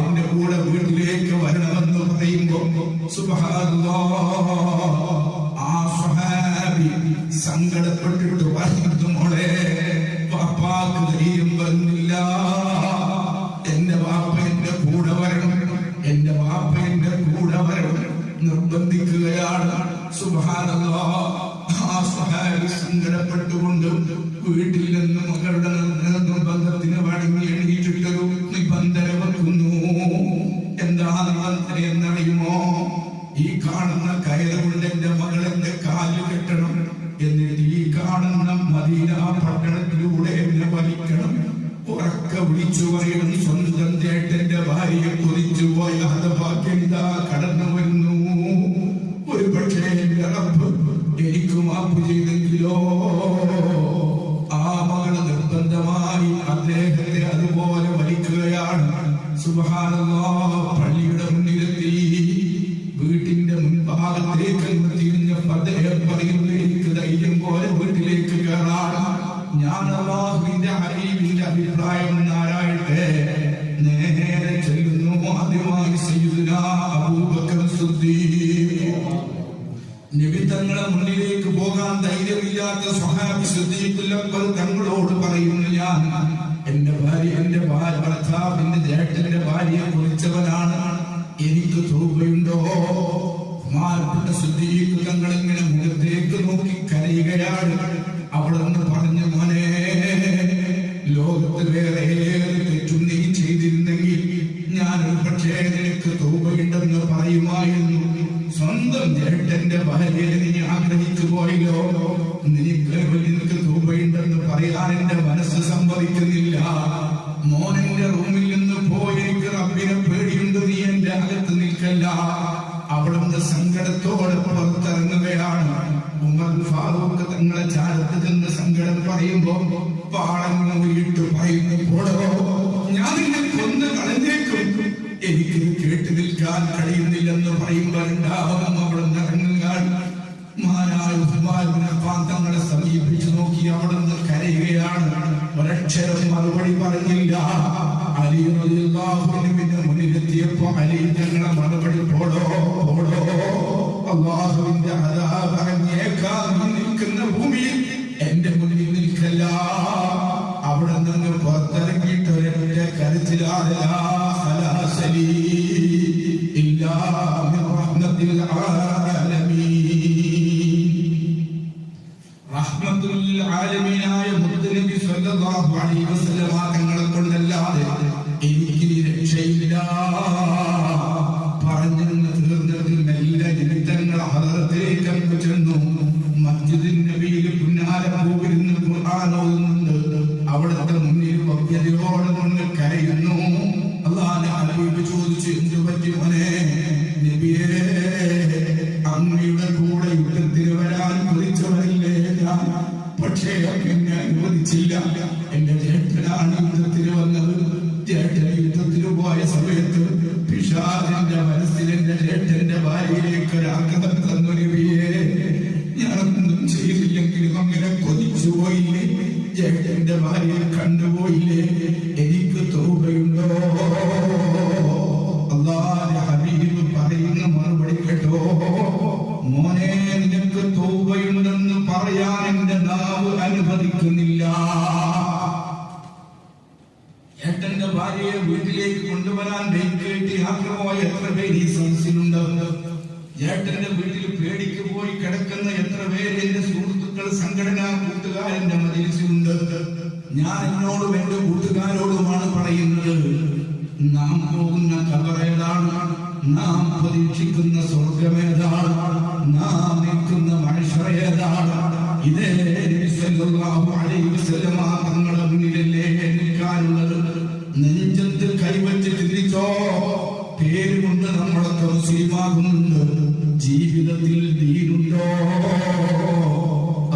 എന്റെ കൂടെ വീട്ടിലേക്ക് വരണമെന്ന് പറയുമ്പോ സുബ്ഹാനല്ലാഹ്, ആ സ്വഹാബി സങ്കടപ്പെട്ടിട്ട് പറഞ്ഞു, മോളെ, വാപ്പാക്ക് ധൈര്യം വരുന്നില്ല, എന്റെ വാപ്പ എന്റെ കൂടെ വരണം, എന്റെ വാപ്പ എന്റെ കൂടെ വരണം നിർബന്ധിക്കുകയാണ്. സുബ്ഹാനല്ലാഹ്. ആ സ്വഹാബി സങ്കടപ്പെട്ടുകൊണ്ട് വീട്ടിൽ നിന്ന് മകളുടെ നിർബന്ധത്തിന് വഴങ്ങി എണീറ്റിട്ടൊരു നിബന്ധന വെക്കുന്നു. എന്താ നിബന്ധന എന്നറിയുമോ? ഈ കാണുന്ന കയറുകൊണ്ട് എന്റെ മകളെന്റെ കാലിൽ കെട്ടണം, എന്നിട്ട് ഈ കാണുന്ന മദീന പട്ടണത്തിലൂടെ എന്നെ വലിക്കണം. ഉറക്കെ വിളിച്ചു പറയണം, സ്വന്തം ചേട്ടന്റെ ഭാര്യയെ കൊതിച്ചു പോയ ഹതഭാഗ്യനിതാ കടന്നു വരുന്നു. ഒരു പക്ഷേ എന്റെ റബ്ബ് എനിക്ക് മാപ്പ് ചെയ്തെങ്കിലോ. ആ മകള് നിർബന്ധമായി അദ്ദേഹത്തെ അതുപോലെ വലിക്കുകയാണ്. സുബ്ഹാനല്ലാഹ്. പള്ളിയുടെ മുന്നിലെത്തി. വീട്ടിന്റെ മുൻഭാഗത്തേക്ക് തിരിഞ്ഞപ്പോ അദ്ദേഹം പറയുന്നു, എനിക്ക് ധൈര്യം പോലെ വീട്ടിലേക്ക് കയറാൻ. ഞാൻ അല്ലാഹുവിന്റെ ഹബീബിന്റെ അഭിപ്രായം ആരായിട്ട് നേരെ ചെല്ലുന്നു. ആദ്യമായി സയ്യിദുനാ അബൂബക്കർ സിദ്ദീഖ്. നബി തങ്ങളെ മുന്നിലേക്ക് പോകാൻ ധൈര്യമില്ലാത്ത സ്വഹാബി സിദ്ദീഖുൽ അക്ബർ തങ്ങളോട് പറയുന്നു, ഞാൻ എന്റെ ഭർത്താവിന്റെ ജേഷ്ഠന്റെ ഭാര്യയെ കുറിച്ചവനാണ്, എനിക്ക് തൗബയുണ്ടോ? മാർപ്പെട്ട സിദ്ദീഖ് തങ്ങൾ ഇങ്ങനെ മുഖത്തേക്ക് നോക്കി കരയുകയാണ്. അവളെന്ന് പറഞ്ഞു, മോനെ, ലോകത്ത് വേറെ ഏത് തെറ്റും നീ ചെയ്തിരുന്നെങ്കിൽ ഞാൻ ഒരു പക്ഷേ നിനക്ക് തൗബയുണ്ടെന്ന് പറയും. നീ ആഗ്രഹിച്ചു പോയല്ലോ, നിനക്ക് തൗബയുണ്ടെന്ന് പറയാൻ എന്റെ മനസ്സ് സമ്മതിക്കുന്നില്ല. മോനെന്റെ റൂമിൽ നിന്ന് പോയി, എനിക്ക് റബ്ബിനെ പേടിയുണ്ട്, നീ എന്റെ അകത്ത് നിൽക്കല്ല. അവിടുന്ന് സങ്കടത്തോടെ പുറത്തിറങ്ങുകയാണ്. ഉമർ ഫാറൂഖ് തങ്ങളെ ചാരത്ത് ചെന്ന് സങ്കടം പറയുമ്പോ പാളങ്ങൾ വീട്ടു പറയുന്നു, പോടോ, ഞാൻ നിന്നെ കൊന്ന് കളഞ്ഞേക്കും, എനിക്ക് കേട്ടു നിൽക്കാൻ കഴിയുന്നില്ലെന്ന് പറയുമ്പോൾ രണ്ടാമതും അവിടുന്ന് ഇറങ്ങുകയാണ്. മഹാനായ ഉസ്മാൻ ഇബ്നു അഫ്ഫാൻ തങ്ങളെ സമീപിച്ചു നോക്കി അവിടുന്ന് കരയുകയാണ്. ഒരക്ഷരം മറുപടി പറഞ്ഞില്ല. അലി റളിയല്ലാഹു അൻഹുവിന്റെ മുന്നിലെത്തിയപ്പോ അലി തങ്ങളെ മറുപടി, പോടോ പോടോ, അല്ലാഹുവിന്റെ അദാബ് അങ്ങേക്കാൾ നിൽക്കുന്ന ഭൂമിയിൽ എന്റെ മുന്നിൽ നിൽക്കല്ല. അവിടെ നിന്ന് പുറത്തിറങ്ങിയിട്ട് ഒരൊറ്റ കരച്ചിലാണ്, സലാസലി ഇല്ലാ മിൻ റഹ്മത്തിൽ ആലമീനായ മുത്തുനബി സ്വല്ലല്ലാഹു അലൈഹി വസല്ലമ തങ്ങളെ കൊണ്ടല്ലാതെ എനിക്ക് രക്ഷയില്ല. പറഞ്ഞു തീർന്നതിൽ മെല്ലെ നിമിത്തങ്ങൾ ഹദറത്തിലേക്ക് ചെന്നു. മസ്ജിദിൻ നബിയിൽ പിന്നാലെ പോയിരുന്ന് ഖുർആൻ ഓതുന്നുണ്ട്. അവിടുത്തെ മുന്നിൽ ഭവ്യതയോടെ നിന്ന് കരയുന്നു. അല്ലാഹുവിന്റെ ഹബീബ് ചോദിച്ചു, എന്തു പറ്റി മോനെ? നബിയേ, അങ്ങയുടെ കൂടെ യുദ്ധത്തിന് വരാൻ വിളിച്ചവരല്ലേ ഞാൻ, പക്ഷേ എന്നെ അനുവദിച്ചില്ല. എന്റെ ജ്യേഷ്ഠനാണ് യുദ്ധത്തിന് വന്നത്. ജ്യേഷ്ഠൻ യുദ്ധത്തിന് പോയ സമയത്ത് പിശാചിന്റെ മനസ്സിൽ എന്റെ ജ്യേഷ്ഠന്റെ ഭാര്യയിലേക്ക് ഒരാഗ്രഹം തന്നു. നബിയേ, ഞാനൊന്നും ചെയ്തില്ലെങ്കിലും അങ്ങനെ കൊതിച്ചു പോയില്ലേ? ജ്യേഷ്ഠന്റെ ഭാര്യയെ കണ്ടുപോയില്ലേ? എനിക്ക് തൗബയുണ്ടോ? അല്ലാഹുവിന്റെ ഹബീബ് പറയുന്ന മറുപടി കേട്ടോ, മോനെ, നിനക്ക് തൗബയുണ്ടെന്ന് പറയാൻ എന്റെ നാവ് അനുവദിക്കുന്നില്ല. ഏട്ടന്റെ ഭാര്യയെ വീട്ടിലേക്ക് കൊണ്ടുവരാൻ ബൈക്കേറ്റി യാത്രപോയ എത്ര പേര് ഈ സദസ്സിലുണ്ട്? ഏട്ടന്റെ വീട്ടിൽ പേടിക്ക് പോയി കിടക്കുന്ന എത്ര പേര് എന്റെ സുഹൃത്തുക്കൾ, സംഘടനാ കൂട്ടുകാരന്റെ മജിലിസിലുണ്ട്? ഞാൻ എന്നോടും എന്റെ കൂട്ടുകാരോടുമാണ് പറയുന്നത്, നാം പോകുന്ന ഖബറേതാണ്, നാം പ്രതീക്ഷിക്കുന്ന സ്വർഗമേതാണ്, നാം നിൽക്കുന്ന മഹ്ശറേതാണ്? ഇതേ നബി സല്ലല്ലാഹു അലൈഹി വസല്ലമ തങ്ങളുടെ മുന്നിലല്ലേ നിൽക്കാനുള്ളത്? നെഞ്ചത്ത് കൈവച്ച് ചിന്തിച്ചോ, പേര് കൊണ്ട് നമ്മളൊക്കെ മുസ്ലിമാകുന്നുണ്ട്, ജീവിതത്തിൽ ദീനുണ്ടോ?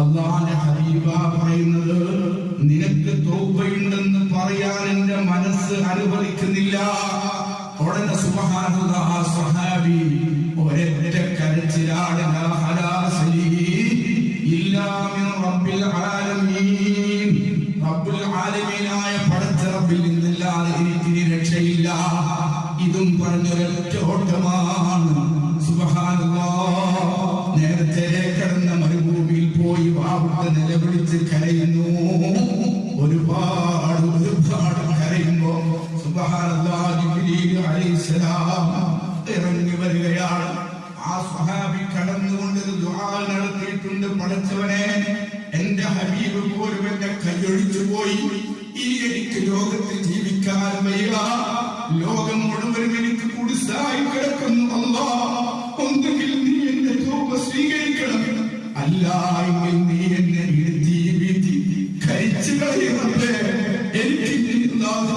അല്ലാഹുവിന്റെ ഹബീബാ പറയുന്നത്, നിനക്ക് തൗബയുണ്ടെന്ന് പറയാൻ എന്റെ മനസ്സ് അനുവദിക്കുന്നില്ല. ഉടനെ സുബ്ഹാനല്ലാഹ്, സ്വഹാബി ഒരൊറ്റ കരച്ചിലാണ്, ഇല്ലാ മിൻ റബ്ബിൽ ആലമീൻ, റബ്ബുൽ ആലമീനായ പടച്ച റബ്ബിൽ നിന്നല്ലാതെ എനിക്ക് രക്ഷയില്ല. ഇതും പറഞ്ഞൊരൊറ്റ ഓട്ടമാണ്. സുബ്ഹാനല്ലാഹ്, നേരത്തെ കിടന്ന മരുഭൂമിയിൽ പോയി വാവിട്ട് നിലവിളിച്ച് കരയുന്നു. ഒരുപാട് കരയുമ്പോ സുബ്ഹാനല്ലാഹ്, ജിബ്രീൽ അലൈഹിസ്സലാം ഇറങ്ങി വരികയാണ്. ആ സ്വഹാബി കടന്നുകൊണ്ടൊരു ദുആ നടത്തിയിട്ടുണ്ട്, പടച്ചവനെ, എന്റെ ഹബീബ് പോലും എന്റെ കൈയൊഴിച്ചു പോയി, ഈ എനിക്ക് ലോകത്തിൽ ജീവിക്കാൻ വയ്യ, ലോകം മുഴുവനും എനിക്ക് കുടിസായി കിടക്കുന്നു. അല്ലാഹ്, ഒന്നുകിൽ നീ എന്റെ തൗബ സ്വീകരിക്കണം, അല്ല എങ്കിൽ നീ എന്നെ വീഴ്ത്തി കഴിച്ചു കളയുന്നത്. എനിക്ക്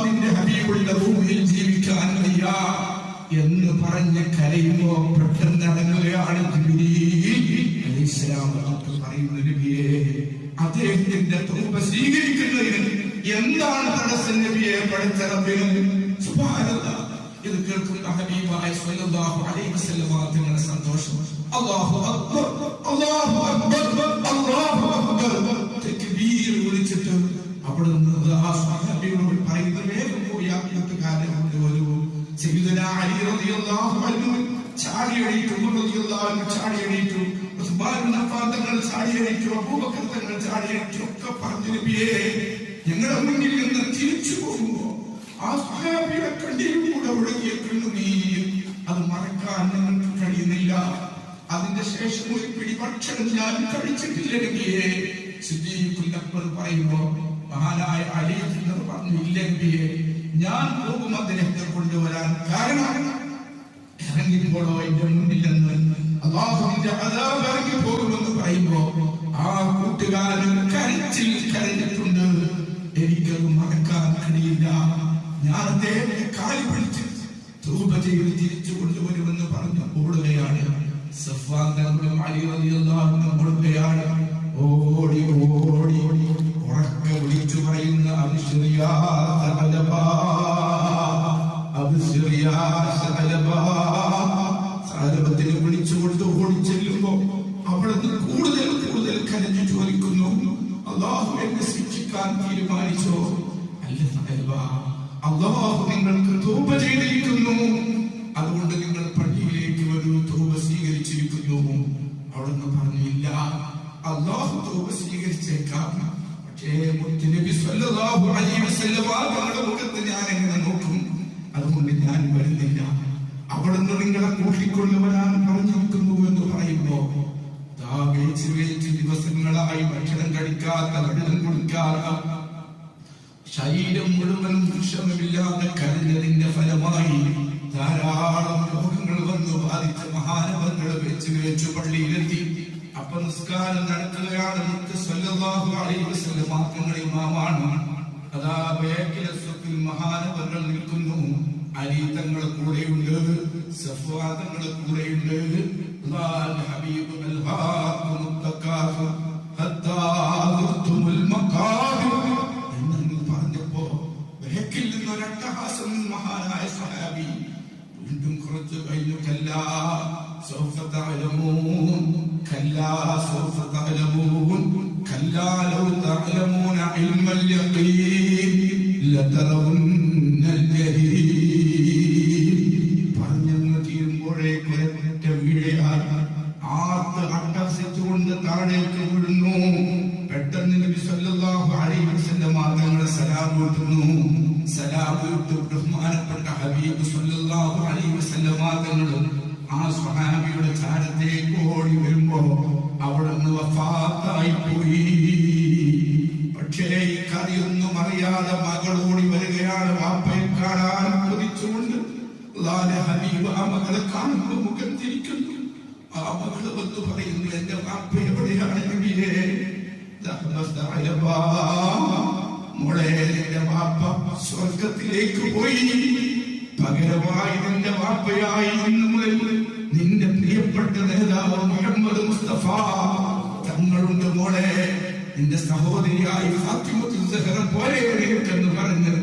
നിന്റെ ഹബീബുള്ള ഭൂമിയിൽ ജീവിക്കാൻ വയ്യ എന്ന് പറഞ്ഞ് കരയുമ്പോ പെട്ടെന്ന് അടങ്ങുകയാണ് ജിബ്രീൽ അലൈഹിസ്സലാം. പറയുന്ന നബിയെ, അദ്ദേഹത്തിന്റെ തൗബ സ്വീകരിക്കുന്നതിന് എന്താണ് തടസ്സം നബിയെ? പഠിച്ച റബ്ബിന്. സുബ്ഹാനല്ലാഹ്, ഇത് കേൾക്കുന്ന ഹബീബായ സ്വല്ലല്ലാഹു അലൈഹി വസല്ലം തങ്ങളുടെ സന്തോഷം. അല്ലാഹു അക്ബർ, അല്ലാഹു അക്ബർ, അല്ലാഹു അക്ബർ തക്ബീർ വിളിച്ചിട്ട് അവിടുന്ന് ആ സ്വഹാബിയോട് പറയുന്ന, വേഗം പോയി ആ കൂട്ടുകാരനോട് വരൂ. സയ്യിദുനാ അലി റളിയല്ലാഹു അൻഹു ചാടി എണീറ്റു, ഉമർ റളിയല്ലാഹു അൻഹു ചാടി എണീറ്റു, ഉസ്മാൻ ഇബ്നു അഫ്ഫാൻ തങ്ങൾ ചാടി എണീറ്റു, അബൂബക്കർ തങ്ങൾ ചാടി എണീറ്റു. ഒക്കെ പറഞ്ഞു, നബിയേ, ഞങ്ങളുടെ മുന്നിൽ നിന്ന് തിരിച്ചു പോകുമ്പോ ആ സ്വഹാബിയുടെ കണ്ണിലൂടെ ഒഴുകിയ കണ്ണുനീർ അത് മറക്കാൻ നിങ്ങൾക്ക് കഴിയുന്നില്ല. അതിന്റെ ശേഷം ഒരു പിടി ഭക്ഷണം ഞാൻ കഴിച്ചിട്ടില്ല നബിയേ. സിദ്ദീഖുൽ അക്ബർ പറയുമ്പോ മഹാനായ അലി പറഞ്ഞു, ഇല്ല നബിയേ, ഞാൻ പോകും അദ്ദേഹത്തെ കൊണ്ടുവരാൻ. കാരണം ഇറങ്ങിപ്പോഴോ എന്റെ മുന്നിൽ നിന്ന് അല്ലാഹുവിന്റെ അദാബ് ഇറങ്ങി പോകുമെന്ന് പറയുമ്പോ ആ കൂട്ടുകാരൻ കരച്ചിൽ കരഞ്ഞിട്ടുണ്ട്. എനിക്കത് മറക്കാൻ കഴിയില്ല. ഞാൻ അദ്ദേഹത്തെ കാലി പിടിച്ച് തൗബ ചെയ്ത് തിരിച്ചു കൊണ്ടുവരുമെന്ന് പറഞ്ഞു ഓടുകയാണ്. സഫ്വാൻ തങ്ങളും അലി റളിയല്ലാഹു അൻഹു ഓടുകയാണ്. ഓടി ഓടി ഉറക്കെ വിളിച്ചു പറയുന്ന അബ്ശിർ യാ സഅലബ, അബ്ശിർ യാ സഅലബ. സഅലബത്തിനെ വിളിച്ചുകൊണ്ട് ഓടിച്ചെല്ലുമ്പോ അവിടുന്ന് കൂടുതൽ കൂടുതൽ കരഞ്ഞു ചോദിക്കുന്നു, അല്ലാഹു എന്നെ ശിക്ഷിക്കാൻ തീരുമാനിച്ചോ? അല്ല സഅലബ, അല്ലാഹു നിങ്ങൾക്ക് തൗബ ചെയ്തിരിക്കുന്നു, അതുകൊണ്ട് നിങ്ങൾ പള്ളിയിലേക്ക് വരൂ, തൗബ സ്വീകരിച്ചിരിക്കുന്നു. അവിടുന്ന് പറഞ്ഞു, ഇല്ല, അല്ലാഹു തൗബ സ്വീകരിച്ചേക്കാം, പക്ഷേ മുത്തുനബി സല്ലല്ലാഹു അലൈഹി വസല്ലം തങ്ങളുടെ മുഖത്ത് ഞാൻ എങ്ങനെ നോക്കും, അതുകൊണ്ട് ഞാൻ വരുന്നില്ല. അവിടുന്ന് നിങ്ങളെ കൂട്ടിക്കൊണ്ടുവരാൻ പറഞ്ഞിരിക്കുന്നു എന്ന് പറയുമ്പോ വേച്ച് ദിവസങ്ങളായി ഭക്ഷണം കഴിക്കാത്ത, വെള്ളം കുടിക്കാത്ത, ശരീരം മുഴുവൻ വിഷമമില്ലാതെ കരഞ്ഞതിന്റെ ഫലമായി ധാരാളം രോഗങ്ങൾ വന്നു ബാധിച്ച മഹാനവങ്ങൾ വെച്ച് പള്ളിയിലെത്തി. അപ്പൊ നിസ്കാരം നടത്തുകയാണ്. മുത്ത് സല്ലല്ലാഹു അലൈഹി വസല്ലം തങ്ങൾ ഇമാമാണ്. അതാ ബേക്കിലെ സഫിൽ മഹാനവങ്ങൾ നിൽക്കുന്നു. അലി തങ്ങൾ കൂടെയുണ്ട്, സഫ്വാൻ തങ്ങൾ കൂടെയുണ്ട്. അല്ലാഹുവിന്റെ ഹബീബ് അൽഹാഖും തകാസുർ ഹത്താ ദുർതുൽ മഖാബിർ എന്ന് പറഞ്ഞപ്പോ ബേക്കിൽ നിന്നൊരു അട്ടഹാസം മഹാനായ സഹാബി വീണ്ടും കുറച്ച് കഴിഞ്ഞു, കല്ലാ സൗഫ തഅലമൂൻ, കല്ലാ സൗഫ തഅലമൂൻ, കല്ലാ ലൗ തഅലമൂന ഇൽമൽ യഖീൻ ലതറവുന്നൽ ജഹീം. പറഞ്ഞു തീരുമ്പോഴേക്ക് ഒറ്റ വീഴയായി ആർത്ത് അട്ടഹസിച്ചുകൊണ്ട് താഴേക്ക് വീഴുന്നു. പെട്ടെന്ന് നബി സല്ലല്ലാഹു അലൈഹി വസല്ലം തങ്ങൾ സലാം വീട്ടുന്നു. സലാം വീട്ടു ബഹുമാനപ്പെട്ട ഹബീബ് സല്ലല്ലാഹു അലൈഹി വസല്ലം തങ്ങൾ ആ സ്വഹാബിയുടെ ചാരത്തേക്ക് ഓടി വരുമ്പോ അവിടുന്ന് വഫാത്തായി പോയി. പക്ഷേ ഈ കഥയൊന്നും അറിയാതെ മകൾ ഓടി വരികയാണ്. വാപ്പയെ കാണാൻ കൊതിച്ചുകൊണ്ട് ഹബീബ് ആ മകളെ കാണുമ്പോൾ മുഖം തിരിക്കുന്നു. ആ മകള് വന്ന് പറയുന്നു, എന്റെ വാപ്പ എവിടെയാണ് നബിയേ? മോളെ, എന്റെ വാപ്പ സ്വർഗത്തിലേക്ക് പോയി. പകരമായി നിന്റെ വാപ്പയായി ഇന്നു മുതൽ നിന്റെ പ്രിയപ്പെട്ട നേതാവ് മുഹമ്മദ് മുസ്തഫ തങ്ങളുണ്ട് മോളെ. നിന്റെ സഹോദരിയായി ഫാത്തിമത്തുൽ സഹറ പോലെ എന്ന് പറഞ്ഞ്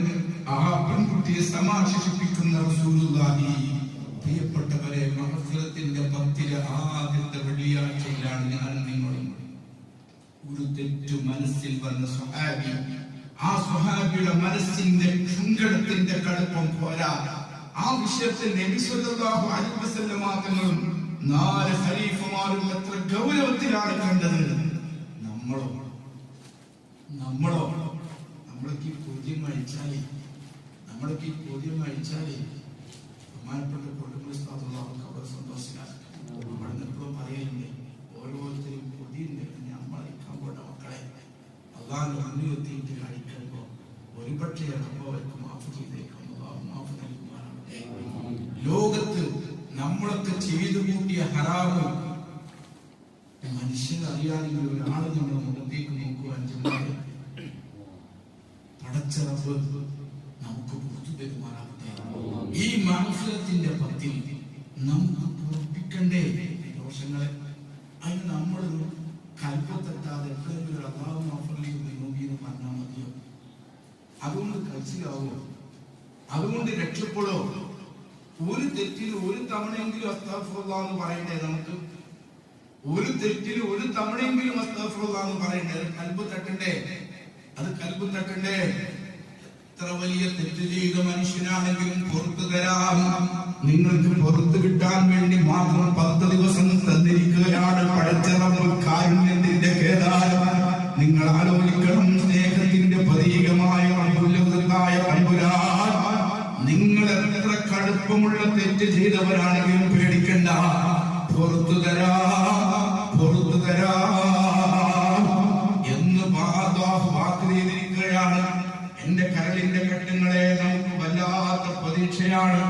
ആ പെൺകുട്ടിയെ സമാശ്വസിപ്പിക്കുന്ന റസൂലുള്ളാഹി. പ്രിയപ്പെട്ടവരെ, മഹഫിറത്തിന്റെ 10 ആദ്യത്തെ വെള്ളിയാഴ്ചയിലാണ് ഞാൻ നിങ്ങളും ഒരു തെറ്റു മനസ്സിൽ വന്ന സ്വഹാബി. ആ സ്വഹാബിയുടെ മനസ്സിന്റെ സങ്കടത്തിന്റെ കടുപ്പം പോരാ. ആ വിഷയത്തിൽ നബി സല്ലല്ലാഹു അലൈഹി വസല്ലം തങ്ങളും 4 ഖലീഫമാരും എത്ര ഗൗരവത്തിലാണ് കണ്ടത്. നമ്മളൊക്കെ ഈ പൂജ്യം അഴിച്ചാലേ ബഹുമാനപ്പെട്ട കൊടുക്കുന്ന സന്തോഷിക്കാൻ അവിടെ എപ്പോഴും പറയലുണ്ട്, ഓരോരുത്തരും പൊതിയുണ്ട്. നമ്മൾ അഴിക്കാൻ പോട്ട മക്കളെ അള്ളാഹ് മുന്നിൽ എത്തിയിട്ട് അഴിക്കുമ്പോ ഒരുപക്ഷെ അവർക്ക് മാഫ് ചെയ്തേക്കും. മാഫ് നൽകുവാനാവട്ടെ. ലോകത്ത് നമ്മളൊക്കെ ചെയ്തു കൂട്ടിയ ഹറാമ് മനുഷ്യനറിയാതെങ്കിൽ ഒരാള് നമ്മുടെ മുഖത്തേക്ക് നോക്കുവാൻ ചെന്നാല് പടച്ചറപ്പ് നമുക്ക് പുറത്തു തരുമാറാവട്ടെ. ഈ മഹഫിറത്തിന്റെ 10 നമുക്ക് പൊറപ്പിക്കണ്ടേ ദോഷങ്ങളെ? അതിന് നമ്മളൊരു കൽപ്പത്തെത്താതെ എപ്പോഴെങ്കിലും അല്ലാഹു മാഫിലേക്ക് വിനോദീന്ന് പറഞ്ഞാൽ മതിയോ? അതുകൊണ്ട് കഴിച്ചിലാവോ? അതുകൊണ്ട് രക്ഷപ്പെടോ? ഒരു തെറ്റിൽ ഒരു തവണയെങ്കിലും അസ്തഗ്ഫിറുല്ലാഹ് എന്ന് പറയണ്ടേ? നമുക്ക് ഒരു തെറ്റിൽ ഒരു തവണയെങ്കിലും അസ്തഗ്ഫിറുല്ലാഹ് എന്ന് പറയണ്ടേ? അത് കൽബ് തട്ടണ്ടേ? എത്ര വലിയ തെറ്റ് ചെയ്ത മനുഷ്യനാണെങ്കിലും പുറത്തു തരാം. നിങ്ങൾക്ക് പുറത്തു കിട്ടാൻ വേണ്ടി മാത്രം 10 ദിവസം തന്നിരിക്കുകയാണ് പടച്ചറപ്പ്. കാരുണ്യത്തിന്റെ കേദാരം നിങ്ങൾ ആലോചിക്കണം. സ്നേഹത്തിന്റെ പ്രതീകമായ അത്ഭുതമായ തമ്പുരാൻ നിങ്ങൾ എത്ര കടുപ്പമുള്ള തെറ്റ് ചെയ്തവരാണെങ്കിലും പേടിക്കണ്ട, പുറത്തു തരാം എന്ന് വാക്ക് ചെയ്തിരിക്കുകയാണ്. എന്റെ കരളിന്റെ ഘട്ടങ്ങളെ നമുക്ക് വല്ലാത്ത പ്രതീക്ഷയാണ്.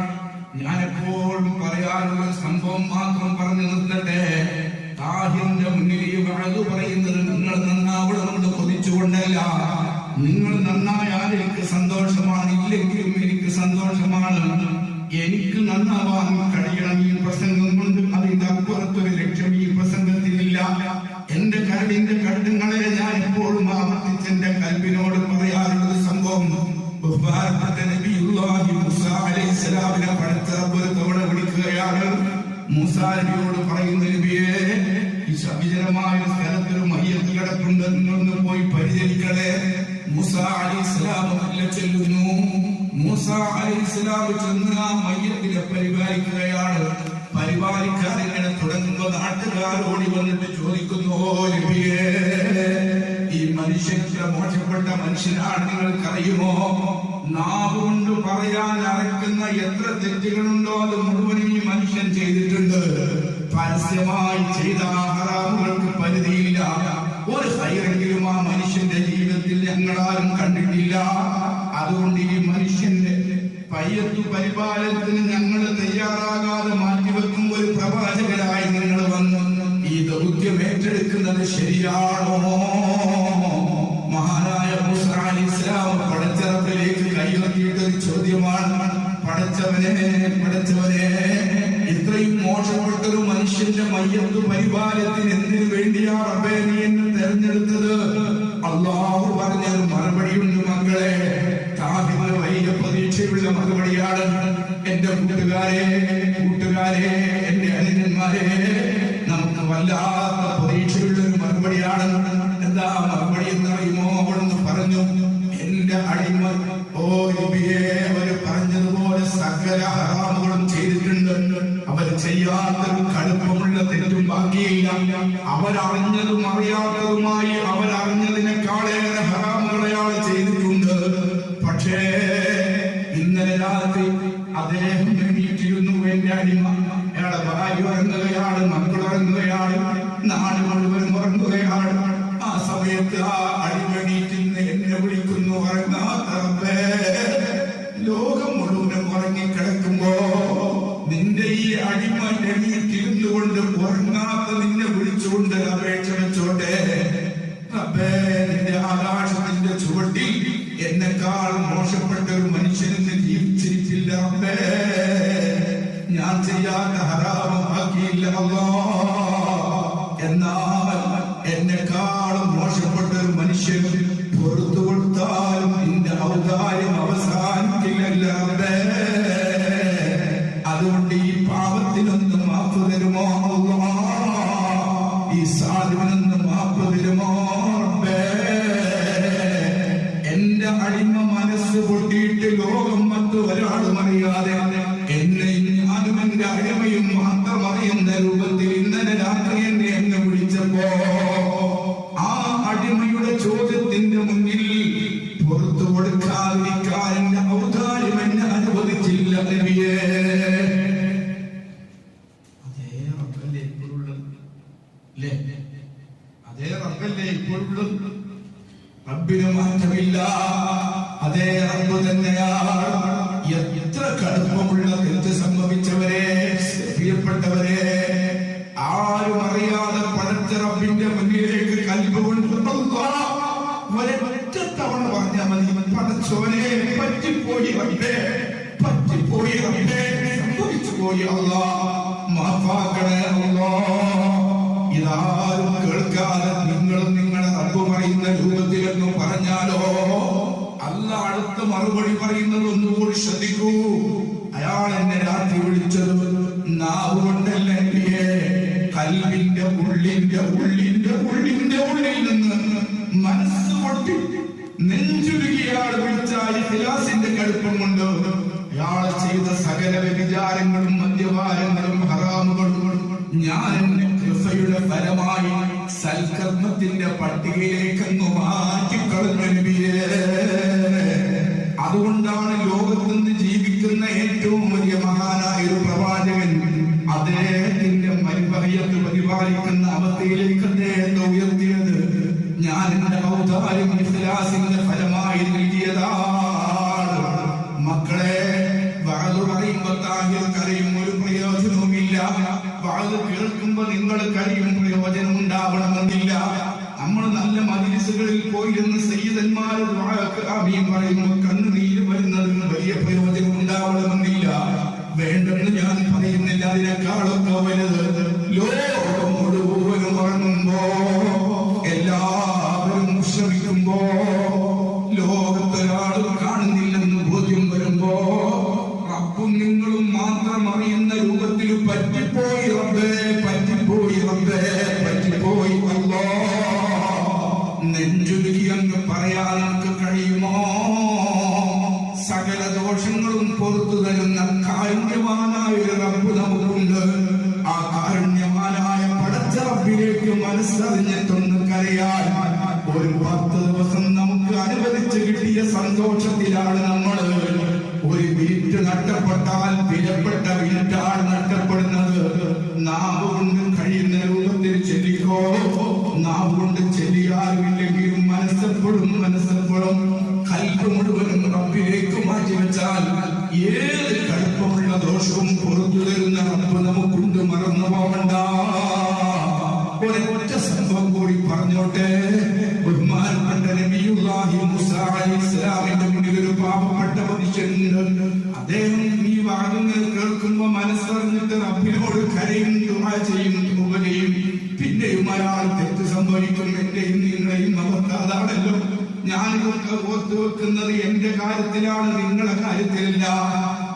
ഞാൻ എപ്പോഴും പറയാനുള്ള സംഭവം മാത്രം പറഞ്ഞു നിർത്തട്ടെ. വഴു പറയുന്നത് നിങ്ങൾ നന്നാവണമെന്ന് കൊതിച്ചുകൊണ്ടല്ല. നിങ്ങൾ നന്നായാൽ എനിക്ക് സന്തോഷമാണ്, ഇല്ലെങ്കിലും എനിക്ക് സന്തോഷമാണ്. എനിക്ക് നന്നാവാൻ കഴിയണം. ഈ പ്രസംഗം കൊണ്ട് അതിന്റെ അപ്പുറത്തൊരു ലക്ഷ്യം ഈ പ്രസംഗത്തിനില്ല. എന്റെ കരടിന്റെ കടുങ്ങളെ ഞാൻ എപ്പോഴും ആവർത്തിച്ച് എന്റെ കൽബിനോട് പറയാറുള്ളത് സംഭവം, ബഹുമാനപ്പെട്ട നബിയുല്ലാഹി മൂസാ അലൈഹിസ്സലാമിനെ പടച്ച റബ്ബ് ഒരു തവണ വിളിക്കുകയാണ്. മൂസാ നബിയോട് പറയുന്ന, നബിയെ, ഈ വിജനമായ സ്ഥലത്തൊരു മയ്യത്ത് കിടപ്പുണ്ട്, നിങ്ങളൊന്ന് പോയി പരിചരിക്കണേ. മൂസാ അലൈഹിസ്സലാം അല്ല ചെല്ലുന്നു. മൂസാ അലൈഹിസ്സലാം ചെന്ന് ആ മയ്യത്തിനെ പരിപാലിക്കുകയാണ്. പരിപാലിക്കാൻ ഇങ്ങനെ തുടങ്ങുമ്പോ നാട്ടുകാർ ഓടി വന്നിട്ട് ചോദിക്കുന്നു, ഓ നബിയേ, ഈ മനുഷ്യൻ മോശപ്പെട്ട മനുഷ്യനാണ്, നിങ്ങൾക്കറിയുമോ? നാവ് കൊണ്ട് പറയാൻ അറക്കുന്ന എത്ര തെറ്റുകളുണ്ടോ അത് മുഴുവനും ഈ മനുഷ്യൻ ചെയ്തിട്ടുണ്ട്. പരസ്യമായി ചെയ്ത ഹറാമുകൾക്ക് പരിധിയില്ല. ഒരു ഹൈറെങ്കിലും ആ മനുഷ്യന്റെ ജീവിതത്തിൽ ഞങ്ങളാരും കണ്ടിട്ടില്ല. അതുകൊണ്ട് ഈ മനുഷ്യന്റെ പയ്യത്തു പരിപാലനത്തിന് ഞങ്ങൾ തയ്യാറാകാതെ മാറ്റിവെക്കും ഒരു പ്രവാചകരായി നിങ്ങൾ വന്ന് ഈ ദൗത്യം ഏറ്റെടുക്കുന്നത് ശരിയാണോ? മഹാനായ മൂസാ അലൈഹിസ്സലാം പടച്ച റബ്ബിലേക്ക് കൈയുയർത്തിയിട്ടൊരു ചോദ്യമാണ്, പടച്ചവനെ, ഇത്രയും മോശപ്പെട്ടൊരു മനുഷ്യന്റെ മയ്യത്ത് പരിപാലനത്തിന് എന്തിനു വേണ്ടിയാ റബ്ബേ നീ എന്നെ തെരഞ്ഞെടുത്തത്? അല്ലാഹു പറഞ്ഞൊരു മറുപടിയുണ്ട് മക്കളെ, താഹിമ വലിയ പ്രതീക്ഷയുള്ള മറുപടിയാണ്. എന്റെ കൂട്ടുകാരെ, എന്റെ അനുജന്മാരെ, നമുക്ക് വല്ലാത്ത പ്രതീക്ഷയുള്ളൊരു മറുപടിയാണ്. എന്താ മറുപടി എന്നറിയുമോ? അവളെന്ന് പറഞ്ഞു, എന്റെ അടിമ, ഓ നബിയേ, അവര് പറഞ്ഞതുപോലെ സകല ഹറാമുകളും ചെയ്തിട്ടുണ്ട്. അവർ ചെയ്യാത്തൊരു കടുപ്പമുള്ള തെറ്റും ബാക്കിയില്ല. അവരറിഞ്ഞതും അറിയാത്തതുമായി അവരറിഞ്ഞതിനേക്കാളേറെ ഹറാമുകൾ അയാൾ ചെയ്തിട്ടുണ്ട്. പക്ഷേ ഇന്നലെ രാത്രി അദ്ദേഹം എണീറ്റിരുന്നു. എന്റെ അടിമ, അയാളുടെ ഭാര്യ ഉറങ്ങുകയാണ്, മക്കൾ ഉറങ്ങുകയാണ്, നാട് മുഴുവൻ ഉറങ്ങുകയാണ്. ആ സമയത്ത് ആ അടിമ എണീറ്റിന്ന് എന്നെ വിളിക്കുന്നു, ഉറങ്ങാത്ത റബ്ബേ, ലോകം മുഴുവനും ഉറങ്ങിക്കിടക്കുമ്പോ നിന്റെ ഈ അടിമ എണീറ്റിരുന്നു കൊണ്ട് ഉറങ്ങാത്ത നിന്നെ വിളിച്ചുകൊണ്ട് അപേക്ഷ വെച്ചോട്ടെ റബ്ബേ, നിന്റെ ആകാശത്തിന്റെ ചുവട്ടിൽ എന്നെക്കാൾ മോശപ്പെട്ട ഒരു മനുഷ്യനെന്ന് ജീവിച്ചിരിക്കില്ല റബ്ബേ. ഞാൻ ചെയ്യാത്ത ഹറാമം ആക്കിയില്ല അല്ലാഹ്. എന്നാൽ എന്നെക്കാളും മോശപ്പെട്ട ഒരു മനുഷ്യൻ പുറത്തു കൊടുത്താലും നിന്റെ ഔദാര്യം അവസാനിക്കില്ല റബ്ബേ. അതുകൊണ്ട് ഈ പാപത്തിനൊന്ന് മാപ്പ് തരുമോ അല്ലാഹ്? ഈ സാധുവിനൊന്ന് മാപ്പ് തരുമോ റബ്ബേ? എന്റെ അടിമ മനസ്സ് പൊട്ടിയിട്ട് ലോകം മറ്റു ഒരാളും അറിയാതെ എന്നെ ഞാനും എന്റെ അടിമയും മാത്രം അറിയുന്ന രൂപത്തിൽ ഇന്നലെ രാത്രി എന്നെ വിളിച്ചപ്പോ ആ അടിമയുടെ ചോദ്യത്തിന്റെ മുന്നിൽ പുറത്തു കൊടുക്കാതിരിക്കാൻ എന്റെ ഔദാര്യം എന്നെ അനുവദിച്ചില്ല നബിയേ. അതേ റബ്ബല്ലേ ഇപ്പോഴുള്ളത്? അതേ റബ്ബല്ലേ ഇപ്പോഴുള്ളത്? റബ്ബിന് മാറ്റമില്ല. അതേ റബ്ബ് തന്നെയാണ്. എത്ര കടുപ്പമുള്ള തെറ്റ് സംഭവിച്ചവരെ, പ്രിയപ്പെട്ടവരെ, ആരും അറിയാതെ പടച്ച റബ്ബിന്റെ മുന്നിലേക്ക് കൽബ് കൊണ്ട് ഒരൊറ്റ തവണ പറഞ്ഞാൽ മതി, പടച്ചോനെ പറ്റിപ്പോയി റബ്ബേ, പറ്റിപ്പോയി റബ്ബേ, സംഭവിച്ചു പോയി അല്ലാഹ്, മാഫാക്കണേ അല്ലാഹ്. ഇതാരും കേൾക്കാതെ നിങ്ങളും നിങ്ങളെ റബ്ബ് പറയുന്ന രൂപത്തിലെന്ന് പറഞ്ഞാലോ അല്ലാഹ് അടുത്ത മറുപടി പറയുന്നത് ഒന്നുകൂടി ശ്രദ്ധിക്കൂ. അയാൾ എന്നെ രാത്രി വിളിച്ചത് നാവ് കൊണ്ടല്ല നബിയേ, കൽബിന്റെ ഉള്ളിൽ നിന്ന് മനസ്സ് പൊട്ടി നെഞ്ചുരുകിയാൾ വിളിച്ചാൽ ഇഖ്ലാസിന്റെ കടുപ്പം കൊണ്ട് അയാൾ ചെയ്ത സകല വ്യഭിചാരങ്ങളും മദ്യപാനങ്ങളും ഹറാമുകളും ഞാൻ എന്റെ കൃപയുടെ ഫലമായി സൽക്കർമ്മത്തിന്റെ പട്ടികയിലേക്കങ്ങ് മാറ്റിക്കളഞ്ഞ നബിയേ. അതുകൊണ്ടാണ് ലോകത്തുനിന്ന് ജീവിക്കുന്ന ഏറ്റവും വലിയ മഹാനായ ഒരു പ്രവാചകൻ അദ്ദേഹത്തിന്റെ മരുഭയത്ത് പരിപാലിക്കുന്ന അവസ്ഥയിലേക്ക് അദ്ദേഹത്തെ ഉയർത്തിയത്. ഞാൻ എന്റെ ഔദാര്യം ഇഖ്ലാസിന്റെ ഫലമായി നൽകിയതാണ്. മക്കളെ, വഅദ് പറയുമ്പോ താങ്കൾ കരയും, ഒരു പ്രയോജനവുമില്ല. വഅദ് കേൾക്കുമ്പോ നിങ്ങൾ കരയും, പ്രയോജനം പ്രയോജനം ഉണ്ടാവണമെന്നില്ല. നമ്മൾ നല്ല മജ്‌ലിസുകളിൽ പോയിരുന്ന് സയ്യിദന്മാരെ ദുആക്ക് ആമീൻ പറയുമ്പോൾ കണ്ണുനീര് വരുന്നതിന് വലിയ പ്രയോജനം ഉണ്ടാവണമെന്നില്ല. വേണ്ടെന്ന് ഞാൻ പറയുന്നില്ല. അതിനേക്കാളൊക്കെ വലുത് ലോകം മുഴുവനും ഉറങ്ങുമ്പോ, എല്ലാവരും ശ്രമിക്കുമ്പോ, ലോകത്തൊരാളും കാണുന്നില്ലെന്ന് ബോധ്യം വരുമ്പോ, റബ്ബും നിങ്ങളും മാത്രം അറിയുന്ന രൂപത്തിൽ പറ്റിപ്പോയി റബ്ബേ, പറ്റിപ്പോയി റബ്ബേ, പറ്റിപ്പോയി അല്ലാ, നെഞ്ചുരുകി അങ്ങ് പറയാൻ നമുക്ക് കഴിയുമോ? സകല ദോഷങ്ങളും പുറത്തു തരുന്ന കാരുണ്യവാനായ ഒരു റബ്ബ് നമുക്കുണ്ട്. ആ കാരുണ്യവാനായ പടച്ച റബ്ബിലേക്ക് മനസ്സറിഞ്ഞിട്ടൊന്ന് കരയാൻ ഒരു 10 ദിവസം നമുക്ക് അനുവദിച്ച് കിട്ടിയ സന്തോഷത്തിലാണ് നമ്മൾ. ഒരു വീട്ട് നഷ്ടപ്പെട്ടാൽ വിലപ്പെട്ട വീട്ടാണ് നഷ്ടപ്പെടുന്നത്. നാവ് കൊണ്ട് കഴിയുന്ന രൂപത്തിൽ ചെല്ലിക്കോ. നാവ് കൊണ്ട് ചെല്ലിയാറില്ലെങ്കിലും മനസ്സെപ്പോഴും കൽബ് മുഴുവനും റബ്ബിലേക്ക് മാറ്റിവെച്ചാൽ ഏത് കടുപ്പമുള്ള ദോഷവും പുറത്തു തരുന്ന റബ്ബ് നമുക്കുണ്ട്. മറന്നു പോകണ്ട. ഒരൊറ്റ സംഭവം കൂടി പറഞ്ഞോട്ടെ. ബഹുമാനപ്പെട്ട നബിയുല്ലാഹി മൂസാ അലൈഹിസ്സലാമിന്റെ മുന്നിൽ ഒരു പാവപ്പെട്ട മനുഷ്യനുണ്ട്. അദ്ദേഹം ഈ വാദങ്ങൾ കേൾക്കുമ്പോ മനസ്സറിഞ്ഞിട്ട് റബ്ബിനോട് കരയും, ദുആ ചെയ്യും, തൗബ ചെയ്യും. പിന്നെയും അയാൾ തെറ്റ് സംഭവിക്കും. എന്റെയും നിങ്ങളെയും അവർക്ക് അതാണല്ലോ. ഞാനിതൊക്കെ ഓർത്തു വെക്കുന്നത് എന്റെ കാര്യത്തിലാണ്, നിങ്ങളെ കാര്യത്തിലല്ല.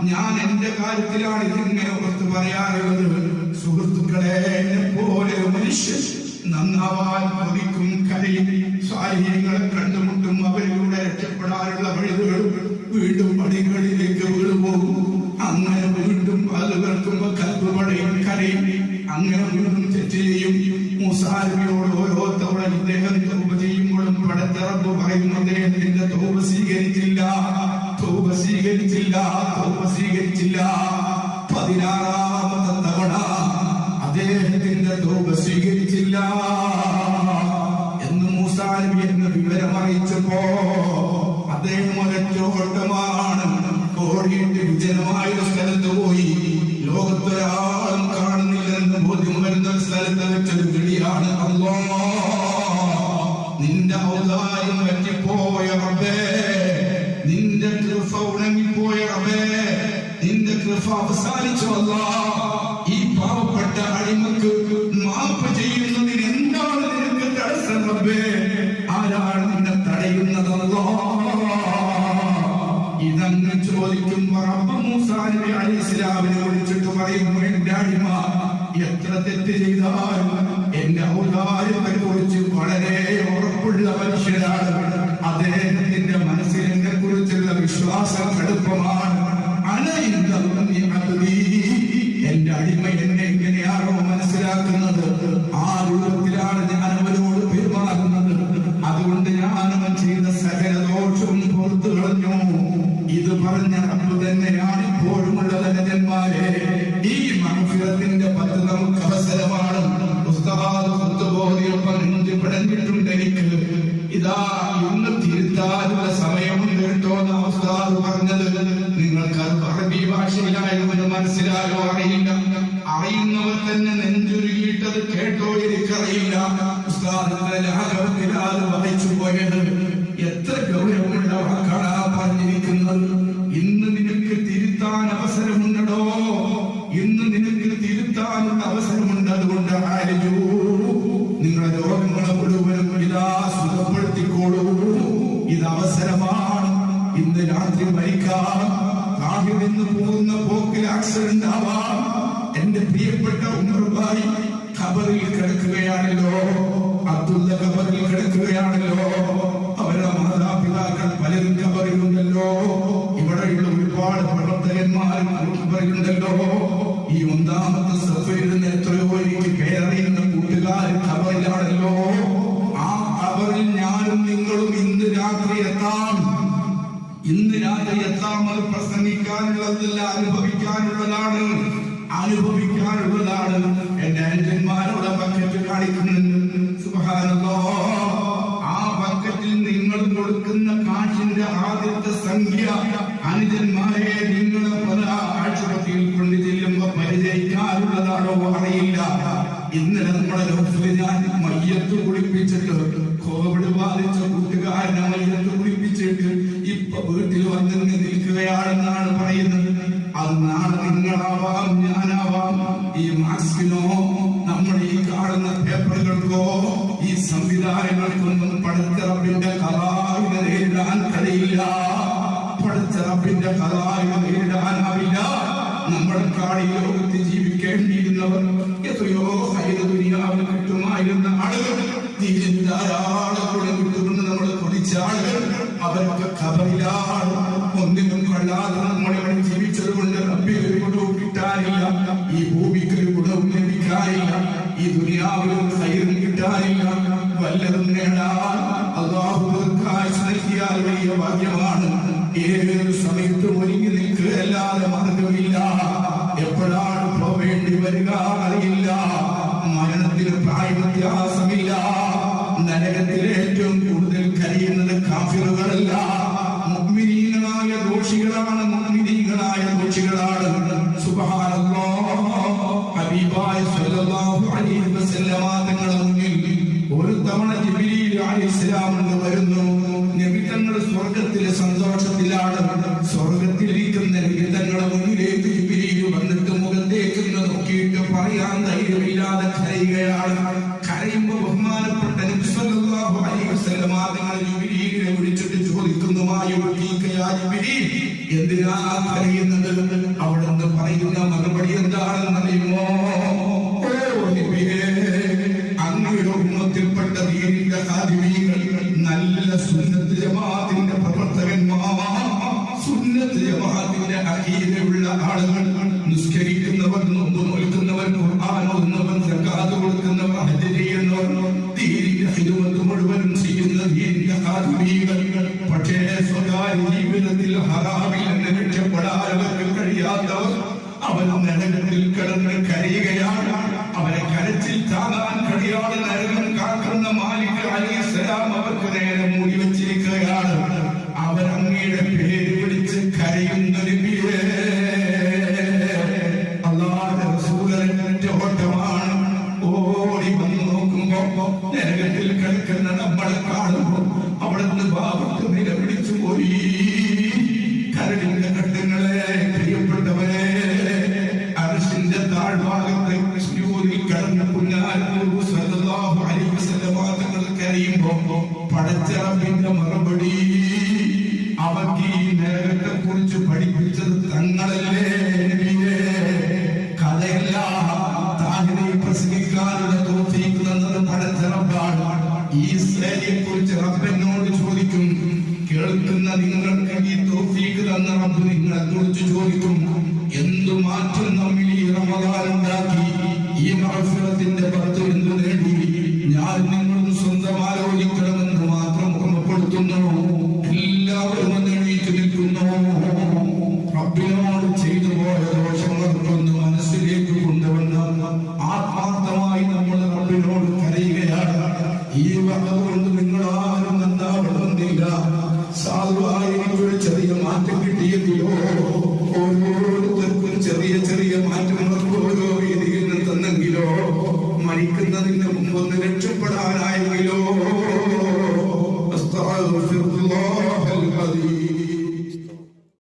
ഞാൻ എന്റെ കാര്യത്തിലാണ് ഇതിങ്ങനെ ഓർത്ത് പറയാറുള്ളത്. സുഹൃത്തുക്കളെ, പോലെ മനുഷ്യൻ നന്നാവാൻ കൊതിക്കും, കരയും, സാഹചര്യങ്ങളെ കണ്ടുമുട്ടും. അവരിലൂടെ രക്ഷപ്പെടാനുള്ള വഴികൾ വീണ്ടും പടികളിലേക്ക് വീഴുപോകും. അങ്ങനെ വീണ്ടും അത് കേൾക്കുമ്പോ കൽബ് പടയും, കരയും. അങ്ങനെ വീണ്ടും തെറ്റ് ചെയ്യും. മൂസാ നബിയോട് ഓരോ തവണ ഇദ്ദേഹം തൗബ ചെയ്യുമ്പോഴും പടച്ച റബ്ബ് പറയും, അദ്ദേഹത്തിന്റെ തൗബ സ്വീകരിച്ചില്ല, തൗബ സ്വീകരിച്ചില്ല, തൗബ സ്വീകരിച്ചില്ല. 16ാമത്തെ തവണ അദ്ദേഹത്തിന്റെ തൗബ സ്വീകരിച്ചില്ല എന്ന് മൂസാ നബി എന്ന വിവരം അറിയിച്ചപ്പോ അദ്ദേഹം ഒരൊറ്റോട്ടമാണ് ഓടിയിട്ട് വിജനമായ ഒരു സ്ഥലത്ത് പോയി. ലോകത്തൊരാളും കാണുന്നില്ലെന്ന് ബോധ്യം വരുന്ന സ്ഥലത്ത് വെച്ചൊരു വിളിയാണ്, അല്ലാഹ് നിന്റെ ഔദാര്യം പറ്റിപ്പോയ റബ്ബേ, നിന്റെ കൃപ ഉണങ്ങിപ്പോയ റബ്ബേ, നിന്റെ കൃപ അവസാനിച്ചു അല്ലാഹ്. ഈ പാവപ്പെട്ട അടിമക്ക് മാപ്പ് ചെയ്യുന്നതിന് എന്താണ് നിനക്ക് തടസ്സം റബ്ബേ? ആരാണ് നിന്നെ തടയുന്നത് അല്ലാഹ്? ഇതങ്ങ് ചോദിക്കുമ്പോ റബ്ബ് മൂസാ നബി അലൈഹിസ്സലാമിനെ വിളിച്ചിട്ട് പറയുന്നു, എന്റെ അടിമ എത്ര തെറ്റ് ചെയ്താലും എന്റെ ഔദാര്യത്തെ കുറിച്ച് വളരെ ഉറപ്പുള്ള മനുഷ്യനാണ്. അദ്ദേഹത്തിന്റെ മനസ്സിൽ എന്നെ കുറിച്ചുള്ള വിശ്വാസം കടുപ്പമാണ്. എന്റെ അടിമ എന്നെ എങ്ങനെയാണോ മനസ്സിലാക്കുന്നത് ആ രൂപത്തിലാണ് ഞാൻ അവനോട് പെരുമാറുന്നത്. അതുകൊണ്ട് ഞാൻ അവൻ ചെയ്ത സകല ദോഷവും പുറത്തു കളഞ്ഞു. ഇത് പറഞ്ഞ റബ്ബ് തന്നെയാണ് ഇപ്പോഴുമുള്ള ധനജന്മാരെ. ഈ മഗ്ഫിറത്തിന്റെ 10 നമുക്ക് അവസരമാണ്. പഠിച്ചിട്ടുണ്ട് എനിക്ക്. ഇതാ ഇന്ന് തിരുത്താനുള്ള സമയമുണ്ട് കേട്ടോ എന്ന് ഉസ്താദ് പറഞ്ഞത്. നിങ്ങൾക്ക് അറബി ഭാഷയിലായിരുന്നു, മനസ്സിലായോ അറിയില്ല. അറിയുന്നവർ തന്നെ നെഞ്ചുരുകിയിട്ടത് കേട്ടോ എനിക്കറിയില്ല. ഉസ്താദ് ലാഘവത്തിലാൽ വായിച്ചു പോയത്. എത്ര ഗൗരവമുള്ള വാക്കാണ് പറഞ്ഞിരിക്കുന്നത്. ഇന്ന് നിനക്ക് തിരുത്താൻ അവസരമുണ്ടോ? ഇന്ന് നിനക്ക് തിരുത്താനുള്ള അവസരമുണ്ട്. അതുകൊണ്ട് ആരോ നിങ്ങളുടെ രോഗങ്ങളെ മുഴുവനും ഇതാ സുഖപ്പെടുത്തിക്കോളൂ. ഇത് അവസരമാണ്. ഇന്ന് രാത്രി മരിക്കാം, നാട്ടിൽ നിന്ന് പോകുന്ന പോക്കിൽ ആക്സിഡന്റ് ആവാം. എന്റെ പ്രിയപ്പെട്ട ഉമർ ഭായി ഖബറിൽ കിടക്കുകയാണല്ലോ, അബ്ദുള്ള ഖബറിൽ കിടക്കുകയാണല്ലോ. അവരുടെ മാതാപിതാക്കൾ പലരും ഖബറിലുണ്ടല്ലോ. ഇവിടെയുള്ള ഒരുപാട് പ്രവർത്തകന്മാരും ഖബറിലുണ്ടല്ലോ. ഈ 1ാമത്തെ സഫയിൽ നിന്ന് എത്രയോ എനിക്ക് പേരറിയുന്ന കൂട്ടുകാർ ഖബറിലാണല്ലോ. ആ ഖബറിൽ ഞാനും നിങ്ങളും ഇന്ന് രാത്രി എത്താം. ഇന്ന് രാത്രി എത്താം. അത് പ്രസംഗിക്കാനുള്ളതല്ല, അനുഭവിക്കാനുള്ളതാണ്. അനുഭവിക്കാനുള്ളതാണ്. എന്റെ അനുജന്മാരോട് ബക്കറ്റ് കാണിക്കുന്നുണ്ട്. സുബ്ഹാനല്ലാഹ്. ആ ബക്കറ്റിൽ നിങ്ങൾ കൊടുക്കുന്ന കാശിന്റെ ആദ്യത്തെ സംഖ്യ അനുജന്മാരെ നിങ്ങളെ പല ആശുപത്രിയിൽ കൊണ്ട് ചെല്ലുമ്പോ പരിചയിക്കാനുള്ളതാണോ അറിയില്ല. ഇന്നലെ നമ്മുടെ ലോകത്തിൽ ഞാൻ മയ്യത്ത് കുളിപ്പിച്ചിട്ട് കോവിഡ് ബാധിച്ച കൂട്ടുകാരനെ മയ്യത്ത് കുളിപ്പിച്ചിട്ട് ഇപ്പൊ വീട്ടിൽ വന്ന് നിൽക്കുകയാണെന്നാണ് പറയുന്നത്. അത് നാളെ നിങ്ങളാവാം, ഞാനാവാം. ഈ മാസ്കിനോ നമ്മുടെ ഈ കാണുന്ന പേപ്പറുകൾക്കോ ഈ സംവിധാനങ്ങൾക്കൊന്നും പടച്ച റബ്ബിന്റെ ഖലാഇനെ നേരിടാൻ കഴിയില്ല. പടച്ച റബ്ബിന്റെ ഖലാഇനെ നേരിടാനാവില്ല. നമ്മളെക്കാൾ ഈ ലോകത്ത് ജീവിക്കേണ്ടിയിരുന്നവർ എത്രയോ ഹൈറ് ദുനിയാവിൽ കിട്ടുമായിരുന്ന ആളുകൾ, ധാരാളം ഗുണം കിട്ടുമെന്ന് നമ്മൾ കൊതിച്ച ആളുകൾ, അവരൊക്കെ ഖബറിലാണ്. ഒന്നിനും കൊള്ളാതെ നമ്മളിവിടെ ജീവിച്ചത് കൊണ്ട് റബ്ബിന് ഒരു ഗുണവും കിട്ടാനില്ല, ഈ ഭൂമിക്ക് ഒരു ഗുണവും ലഭിക്കാനില്ല, ഈ ദുനിയാവിലും ഹൈറും കിട്ടാനില്ല. വല്ലതും നേടാൻ അല്ലാഹു നൽകിയാൽ വലിയ ഭാഗ്യമാണ്. ഏതൊരു സമയത്തും ഒരുങ്ങി നിൽക്കുകയല്ലാതെ മാർഗമില്ല. എപ്പോഴാണ് പോവേണ്ടി വരിക അറിയില്ല. മരണത്തിന് പ്രായവ്യത്യാസമില്ല. നരകത്തിൽ ഏറ്റവും കൂടുതൽ കഴിയുന്നത് കാഫിറുകളല്ല, മുഅ്മിനീങ്ങളായ ദോഷികളാണ്. മുഅ്മിനീങ്ങളായ ദോഷികളാണ്. സുബ്ഹാനല്ലാഹ്. ഹബീബായ സ്വല്ലല്ലാഹു അലൈഹി വസല്ലമ തങ്ങളുടെ മുന്നിൽ ഒരു തവണ ജിബ്രീൽ അലൈഹിസ്സലാം വരുന്നു. നബി തങ്ങൾ സ്വർഗത്തിലെ സന്തോഷത്തിലാണ്. സ്വർഗത്തിലിരിക്കുന്ന നബി തങ്ങളുടെ മുന്നിലേക്ക് ജിബ്രീൽ വന്നിട്ട് മുഖത്തേക്ക് നോക്കിയിട്ട് പറയാൻ ധൈര്യമില്ലാതെ കരയുകയാണ്. കരയുമ്പോൾ ബഹുമാനപ്പെട്ട നബി സല്ലല്ലാഹു അലൈഹി വസല്ലമ തങ്ങൾ ജിബ്രീലിനെ വിളിച്ചിട്ട് ചോദിക്കുന്നു, എന്തിനാ കരയുന്നത്? അവിടുന്ന് പറയുന്ന മറുപടി എന്താണെന്ന് അറിയുമോ? അങ്ങയുടെ ഉമ്മത്തിൽപ്പെട്ട ദീനിന്റെ ഖാദിമീങ്ങൾ, നല്ല സുന്നത്ത് ജമാഅത്തിന്റെ പ്രവർത്തകന്മാർ, സുന്നത്ത് ജമാഅത്തിന്റെ അഖീദയുള്ള ആളുകൾ, നിസ്കരിക്കുന്നവർ, നോമ്പ് നോൽക്കുന്നവർ, ഖുർആൻ ഓതുന്നവർ, സകാത്ത് കൊടുക്കുന്നവർ, ഹജ്ജ് ചെയ്യുന്നവർ, ദീനിന്റെ ഖിദ്മത്ത് മുഴുവനും ചെയ്യുന്ന ദീനിന്റെ ഖാദിമീങ്ങൾ. പക്ഷേ സ്വകാര്യ ജീവിതത്തിൽ ഹറാമിൽ നിന്ന് രക്ഷപ്പെടാൻ അവർക്ക് കഴിയാത്തവർ, അവർ നരകത്തിൽ കിടന്ന് കരയുകയാണ്. അവരെ കരച്ചിൽ താങ്ങാൻ കഴിയാതെ നരകം കാക്കുന്ന മാലിക് അലൈഹിസ്സലാം അവർക്ക് നേരെ മൂടി വെച്ചിരിക്കുകയാണ്. അവരങ്ങയുടെ പേര് വിളിച്ച് കരയുന്ന നബിയേ, അല്ലാഹുവിന്റെ റസൂലിന്റെ ഓട്ടമാണ്. ഓടി വന്ന് നോക്കുമ്പോ നരകത്തിൽ കിടക്കുന്ന നമ്മളെ കാണുമ്പോ അവിടുന്ന് ഭാഗത്ത് നിലവിളിച്ചു പോയി. കരടിന്റെ ഘട്ടങ്ങളെ, പ്രിയപ്പെട്ടവരെ, അർശിന്റെ താഴ്ഭാഗത്ത് സുജൂദിൽ കിടന്ന പുന്നാരൂർ സല്ലല്ലാഹു അലൈഹി വസല്ലമ തങ്ങൾ കരയുമ്പോ പടച്ച റബ്ബിന്റെ മറുപടി, അവർക്ക് ഈ നരകത്തെ കുറിച്ച് പഠിപ്പിച്ചത് തങ്ങളല്ലേ നബിയേ, കഥയല്ല. താഹിനെ പ്രസംഗിക്കാനുള്ള തൗഫീഖ് തന്നത് പടച്ച റബ്ബാണ്. ഈ ശ്രേണിയെ കുറിച്ച് റബ്ബിനോട് ചോദിക്കും. കേൾക്കുന്ന നിങ്ങൾക്ക് ഈ തൗഫീഖ് തന്ന റബ്ബ് നിങ്ങളെ കുറിച്ച് ചോദിക്കും. എന്തു മാറ്റം നമ്മിൽ ഈ റമദാൻ ഉണ്ടാക്കി? ഈ മഗ്ഫിറത്തിന്റെ